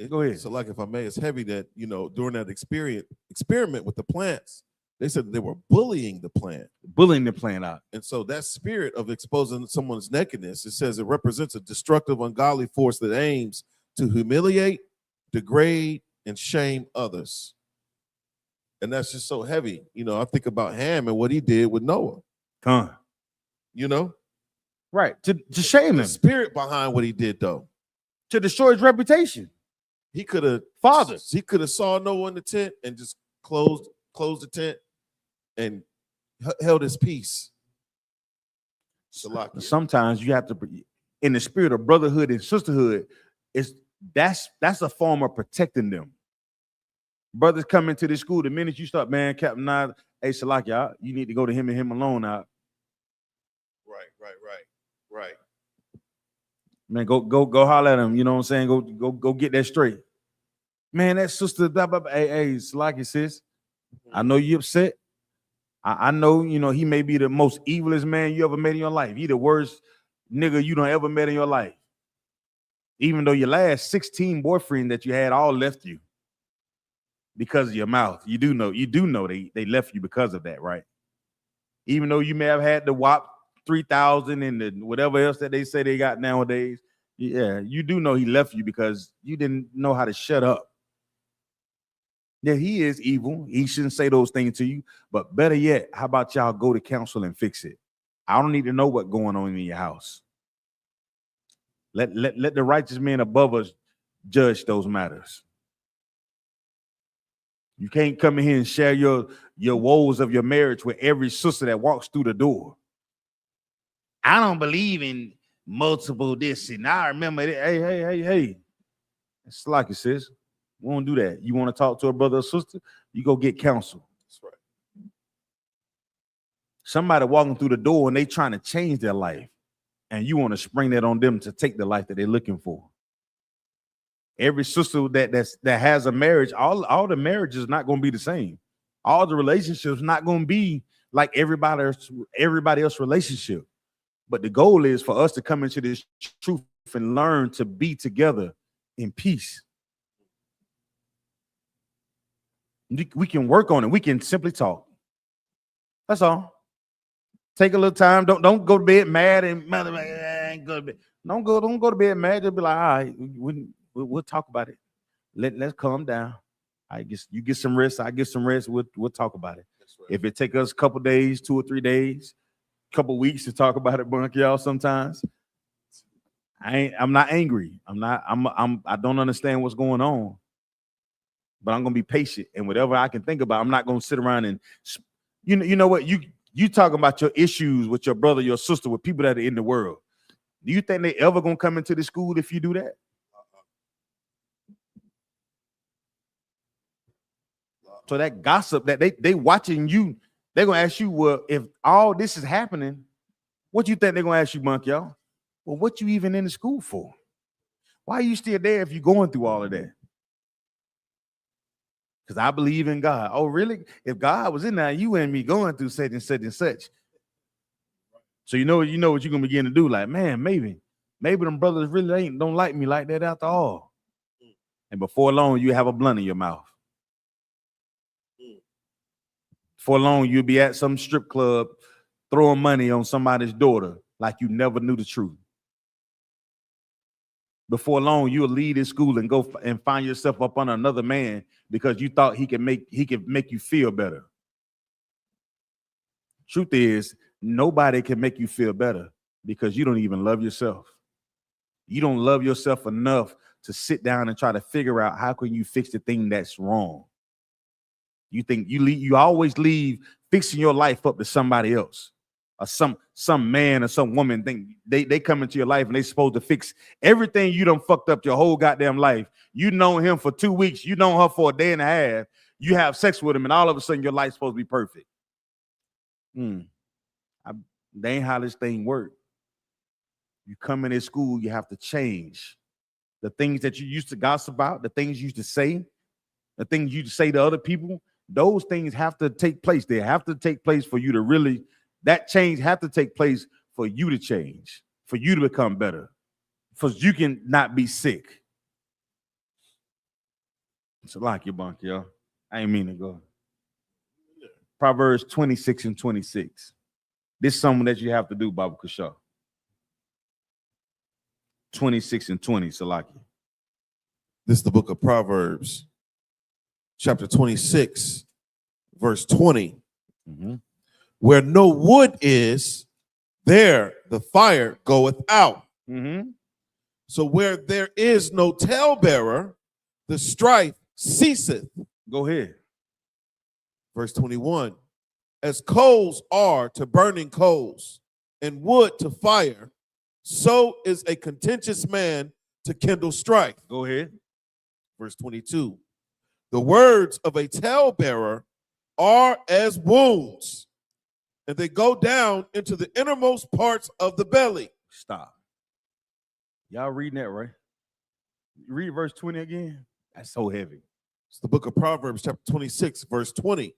Go ahead. So, like, if I may, it's heavy that, during that experiment with the plants, They said they were bullying the plant. Bullying the plant out. And so that spirit of exposing someone's nakedness, it says it represents a destructive, ungodly force that aims to humiliate, degrade, and shame others. And that's just so heavy. You know, I think about Ham and what he did with Noah. You know? Right. To shame The him. spirit behind what he did, though. To destroy his reputation. He could have saw Noah in the tent and just closed the tent and held his peace. Sometimes you have to, in the spirit of brotherhood and sisterhood, that's a form of protecting them. Brothers come into this school, the minute you start, man, Captain Nye, hey, Salakia, you need to go to him and him alone out. Right. Man, go holler at him. You know what I'm saying? Go get that straight. Man, that sister, blah, blah, blah. Hey, Salakia, sis, I know you upset. I know, you know, he may be the most evilest man you ever met in your life. He the worst nigga you don't ever met in your life. Even though your last 16 boyfriend that you had all left you because of your mouth. You do know they left you because of that, right? Even though you may have had the WAP 3000 and the whatever else that they say they got nowadays. Yeah, you do know he left you because you didn't know how to shut up. Yeah, he is evil. He shouldn't say those things to you. But better yet, how about y'all go to council and fix it? I don't need to know what's going on in your house. Let the righteous men above us judge those matters. You can't come in here and share your woes of your marriage with every sister that walks through the door. I don't believe in multiple this and I remember it. Hey. It's like it says. We won't do that. You want to talk to a brother or sister, you go get counsel. That's right. Somebody walking through the door and they trying to change their life, and you want to spring that on them to take the life that they're looking for. Every sister that has a marriage, all the marriages is not going to be the same. All the relationships not going to be like everybody else relationship. But the goal is for us to come into this truth and learn to be together in peace. We can work on it. We can simply talk. That's all. Take a little time. Don't go to bed mad and mother. Ain't go to bed. Don't go to bed mad. Just be like, all right, we'll talk about it. Let's calm down. I guess you get some rest. I get some rest. We'll talk about it. Right. If it take us a couple days, 2 or 3 days, couple weeks to talk about it, bunk y'all. Sometimes I'm not angry. I don't understand what's going on. But I'm gonna be patient, and whatever I can think about, I'm not gonna sit around and you know what you talking about your issues with your brother, your sister, with people that are in the world. Do you think they ever gonna come into the school if you do that? So that gossip that they watching you, they're gonna ask you, well, if all this is happening, what you think they're gonna ask you, Monk, y'all? Well, what you even in the school for? Why are you still there if you're going through all of that? Because I believe in God. Oh, really? If God was in there, you and me going through such and such and such. So you know what you're gonna begin to do. Like, man, maybe them brothers really don't like me like that after all. And before long, you have a blunt in your mouth. Before long, you'll be at some strip club throwing money on somebody's daughter like you never knew the truth. Before long, you'll leave this school and go and find yourself up under another man because you thought he could make you feel better. Truth is, nobody can make you feel better because you don't even love yourself. You don't love yourself enough to sit down and try to figure out how can you fix the thing that's wrong. You think you always leave fixing your life up to somebody else. Or some man or some woman think they come into your life and they supposed to fix everything you done fucked up your whole goddamn life. You know him for 2 weeks, you know her for a day and a half, you have sex with him, and all of a sudden your life's supposed to be perfect. They ain't how this thing works. You come in this school, you have to change. The things that you used to gossip about, the things you used to say, the things you say to other people, those things have to take place. They have to take place for you to really. That change have to take place for you to change, for you to become better, for you can not be sick. It's like your bunk, y'all. I ain't mean to go. Proverbs 26 and 26. This is something that you have to do, Baba Kasha. 26 and 20, Salaki. This is the book of Proverbs, chapter 26, verse 20. Mhm. Where no wood is, there the fire goeth out. Mhm. So where there is no talebearer, the strife ceaseth. Go ahead. Verse 21. As coals are to burning coals, and wood to fire, so is a contentious man to kindle strife. Go ahead. Verse 22. The words of a talebearer are as wounds, and they go down into the innermost parts of the belly. Stop. Y'all reading that, right? Read verse 20 again. That's so heavy. It's the book of Proverbs, chapter 26, verse 20.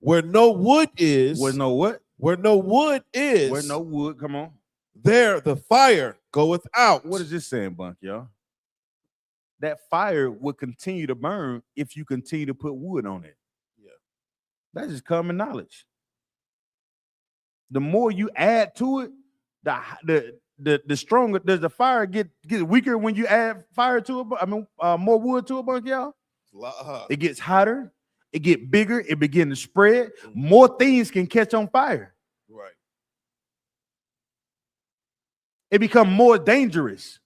Where no wood is, Where no what? where no wood is, Where no wood. Come on. there the fire goeth out. What is this saying, Bunk, y'all? That fire would continue to burn if you continue to put wood on it. Yeah. That's just common knowledge. The more you add to it, the stronger does the fire get weaker when you add fire to it. More wood to it, Bunk, y'all. It gets hotter, it get bigger, it begin to spread. More things can catch on fire. Right. It become more dangerous.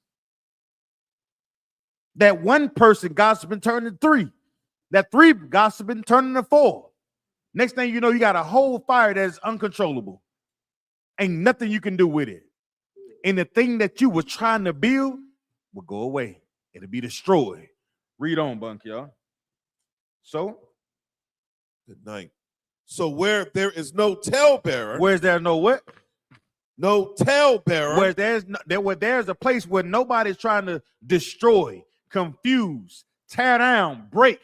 That one person gossiping turned to three. That three gossiping turned into four. Next thing you know, you got a whole fire that's uncontrollable. Ain't nothing you can do with it. And the thing that you were trying to build will go away. It'll be destroyed. Read on, Bunk, y'all. So, Good night. So where there is no talebearer, where's there no what? no talebearer, Where there's a place where nobody's trying to destroy, confuse, tear down, break,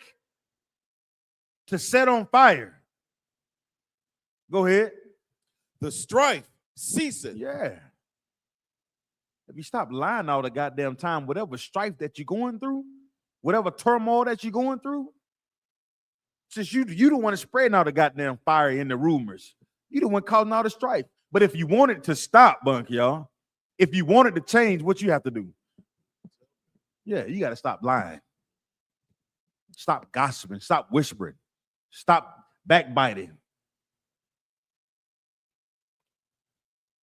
to set on fire. Go ahead. the strife ceaseth. Yeah. If you stop lying all the goddamn time, whatever strife that you're going through, whatever turmoil that you're going through, since you don't want to spread all the goddamn fire in the rumors, you the one causing all the strife. But if you want it to stop, Bunk, y'all, if you want it to change, what you have to do? Yeah, you got to stop lying. Stop gossiping. Stop whispering. Stop backbiting.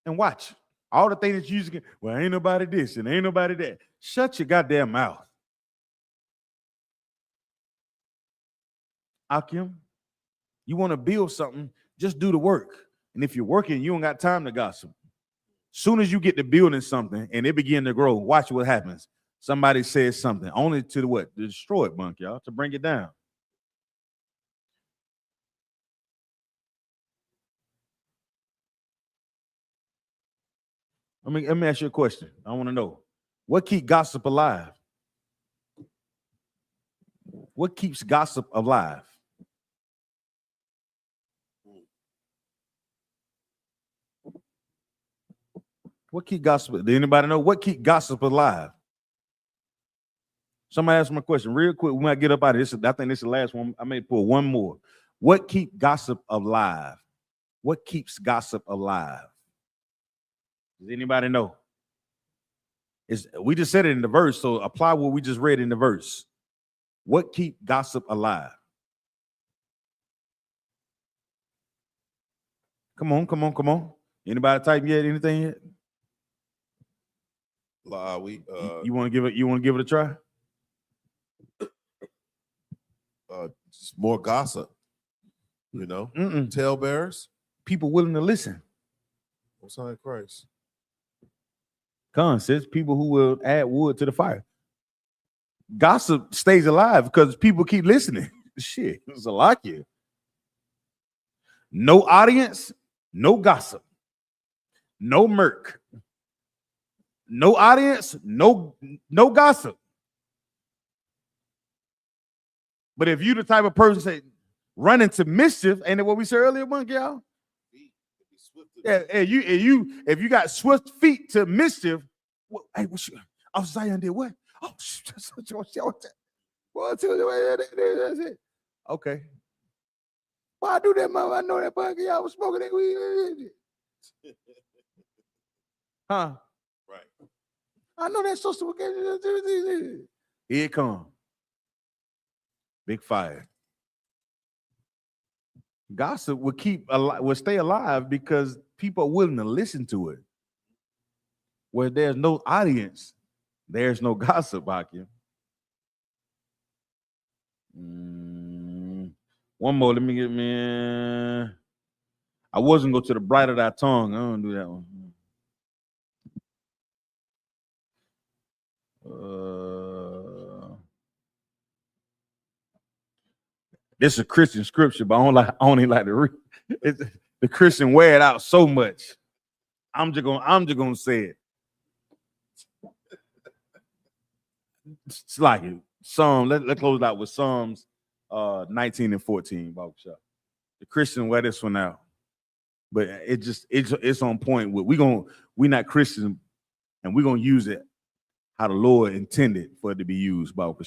And watch. All the things that you use, well, ain't nobody this and ain't nobody that. Shut your goddamn mouth. Akim, you want to build something, just do the work. And if you're working, you don't got time to gossip. Soon as you get to building something and it begin to grow, watch what happens. Somebody says something, only to the what? To destroy it, Bunk, y'all, to bring it down. Let me ask you a question. I want to know, what keeps gossip alive? What keeps gossip alive? What keep gossip? Did anybody know what keep gossip alive? Somebody ask my question real quick. We might get up out of this. I think this is the last one. I may pull one more. What keep gossip alive? What keeps gossip alive? Does anybody know? We just said it in the verse, so apply what we just read in the verse. What keep gossip alive? Come on. Anybody type yet? Anything yet? You want to give it a try? Just more gossip, you know. Talebearers, people willing to listen. Most High Christ. Says people who will add wood to the fire. Gossip stays alive because people keep listening. Shit, it's a lot here. No audience, no gossip, no murk. No audience, no gossip. But if you the type of person say run into mischief, ain't it what we said earlier, Monk, y'all? Yeah, if you got swift feet to mischief, hey, Zion did what? Oh, that's it. Okay. Before I do that, mother, I know that fucking y'all was smoking that weed. Huh? Right. I know that sister. Here it come. Big fire. Gossip will stay alive because people are willing to listen to it. Where there's no audience, there's no gossip, Hakim. One more. Let me get me. I wasn't go to the bright of thy tongue. I don't do that one. This is a Christian scripture, but I only like to read. The Christian wear it out so much. I'm just gonna say it. It's like it. Let's close it out with Psalms 19 and 14. The Christian wear this one out, but it's on point. We're not Christian, and we're gonna use it how the Lord intended for it to be used, Baruch.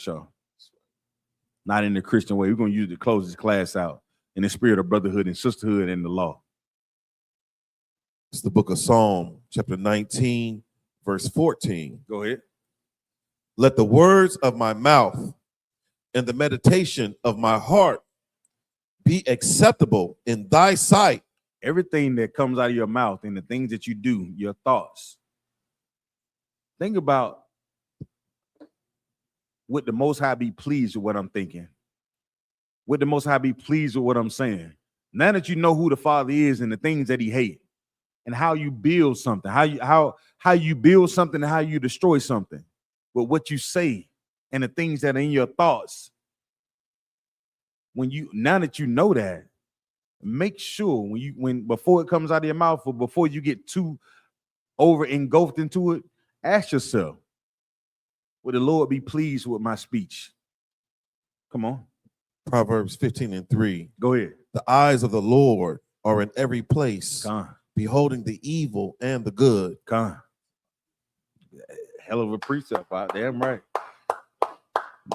Not in the Christian way. We're going to use it to close this class out in the spirit of brotherhood and sisterhood and the law. It's the book of Psalm, chapter 19, verse 14. Go ahead. Let the words of my mouth and the meditation of my heart be acceptable in thy sight. Everything that comes out of your mouth and the things that you do, your thoughts. Think about, would the Most High be pleased with what I'm thinking? Would the Most High be pleased with what I'm saying? Now that you know who the Father is and the things that he hates and how you build something, how you build something and how you destroy something with what you say and the things that are in your thoughts. Now that you know that, make sure before it comes out of your mouth or before you get too over engulfed into it, ask yourself, would the Lord be pleased with my speech? Come on. Proverbs 15 and 3. Go ahead. The eyes of the Lord are in every place, Come. beholding the evil and the good. Come. Hell of a precept out. Damn right.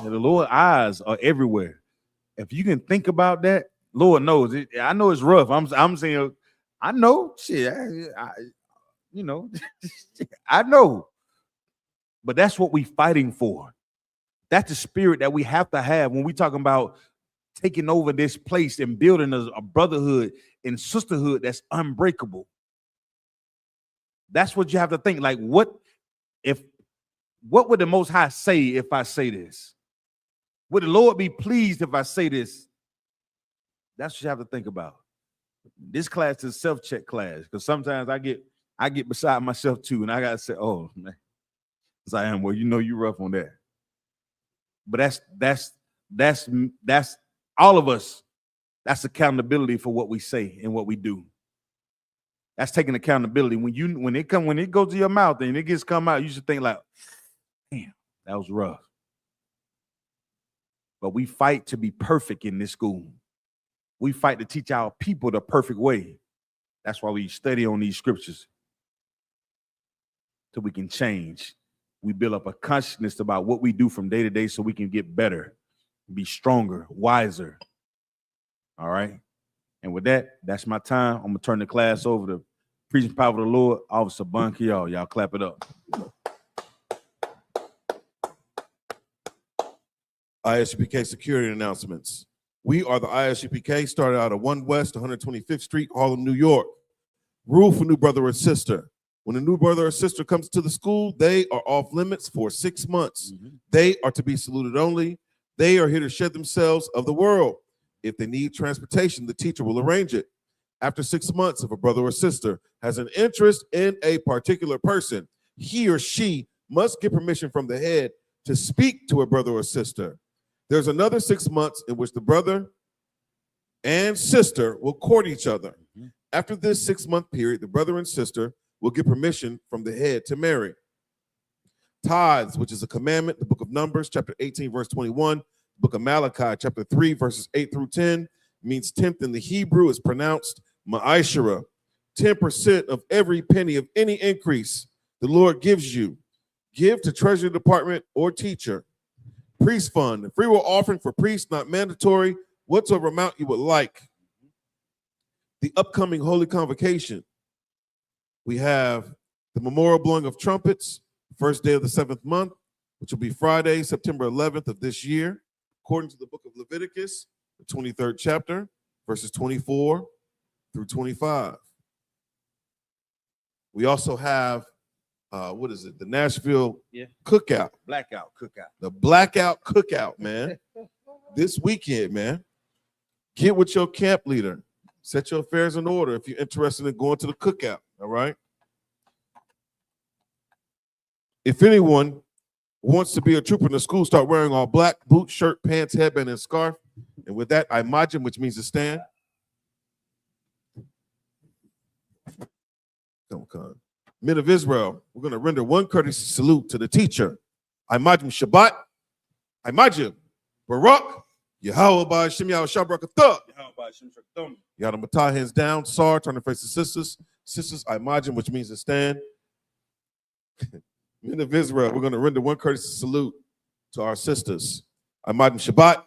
The Lord's eyes are everywhere. If you can think about that, Lord knows it. I know it's rough. I'm saying, I know. Shit, I know. But that's what we're fighting for. That's the spirit that we have to have when we're talking about taking over this place and building a brotherhood and sisterhood that's unbreakable. That's what you have to think. Like, what would the Most High say if I say this? Would the Lord be pleased if I say this? That's what you have to think about. This class is a self-check class because sometimes I get beside myself too, and I gotta say, oh man. As I am, well, you rough on that. But that's all of us. That's accountability for what we say and what we do. That's taking accountability. When it goes to your mouth and it gets come out, you should think like, damn, that was rough. But we fight to be perfect in this school. We fight to teach our people the perfect way. That's why we study on these scriptures. So we can change. We build up a consciousness about what we do from day to day so we can get better, be stronger, wiser. All right. And with that, that's my time. I'm going to turn the class over to preaching power of the Lord, Officer Bunky. Y'all clap it up. I.S.U.P.K security announcements. We are the I.S.U.P.K, started out of 1 West 125th Street, Harlem, New York. Rule for new brother or sister. When a new brother or sister comes to the school, they are off limits for 6 months. They are to be saluted only. They are here to shed themselves of the world. If they need transportation, the teacher will arrange it. After 6 months, if a brother or sister has an interest in a particular person, he or she must get permission from the head to speak to a brother or sister. There's another 6 months in which the brother and sister will court each other. After this 6-month period, the brother and sister will get permission from the head to marry. Tithes, which is a commandment, the book of Numbers, chapter 18, verse 21, book of Malachi, chapter 3, verses 8 through 10, means tenth in the Hebrew is pronounced ma'ashara. 10% of every penny of any increase the Lord gives you. Give to treasury department or teacher. Priest fund, the free will offering for priests, not mandatory, whatsoever amount you would like. the upcoming Holy Convocation. We have the memorial blowing of trumpets, first day of the 7th month, which will be Friday, September 11th of this year, according to the book of Leviticus, the 23rd chapter, verses 24 through 25. We also have, the Nashville Cookout. Blackout cookout. The Blackout Cookout, man. This weekend, man. Get with your camp leader. Set your affairs in order if you're interested in going to the cookout, all right? If anyone wants to be a trooper in the school, start wearing all black, boot, shirt, pants, headband, and scarf. And with that, I-M-A-J-I-M, which means to stand. Come. Men of Israel, we're going to render one courtesy salute to the teacher. I-M-A-J-I-M Shabbat. I-M-A-J-I-M Barak. Yahweh by Shem Yahweh Shabrakatah. Yada Matah, hands down. Sar, turn to face the sisters. Sisters, I-M-A-J-I-M, which means to stand. Men of Israel, we're going to render one courtesy salute to our sisters. I-M-A-J-I-M Shabbat.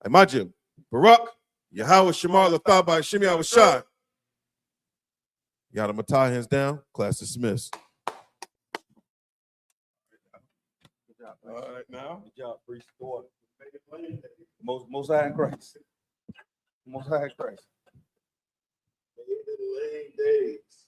I-M-A-J-I-M Barak. Yahweh Shemar Latah by Shem Yahweh Shai. Yada Matah, hands down. Class dismissed. All right, now. Good job, priest. Most high in Christ. Most high in Christ. Late days.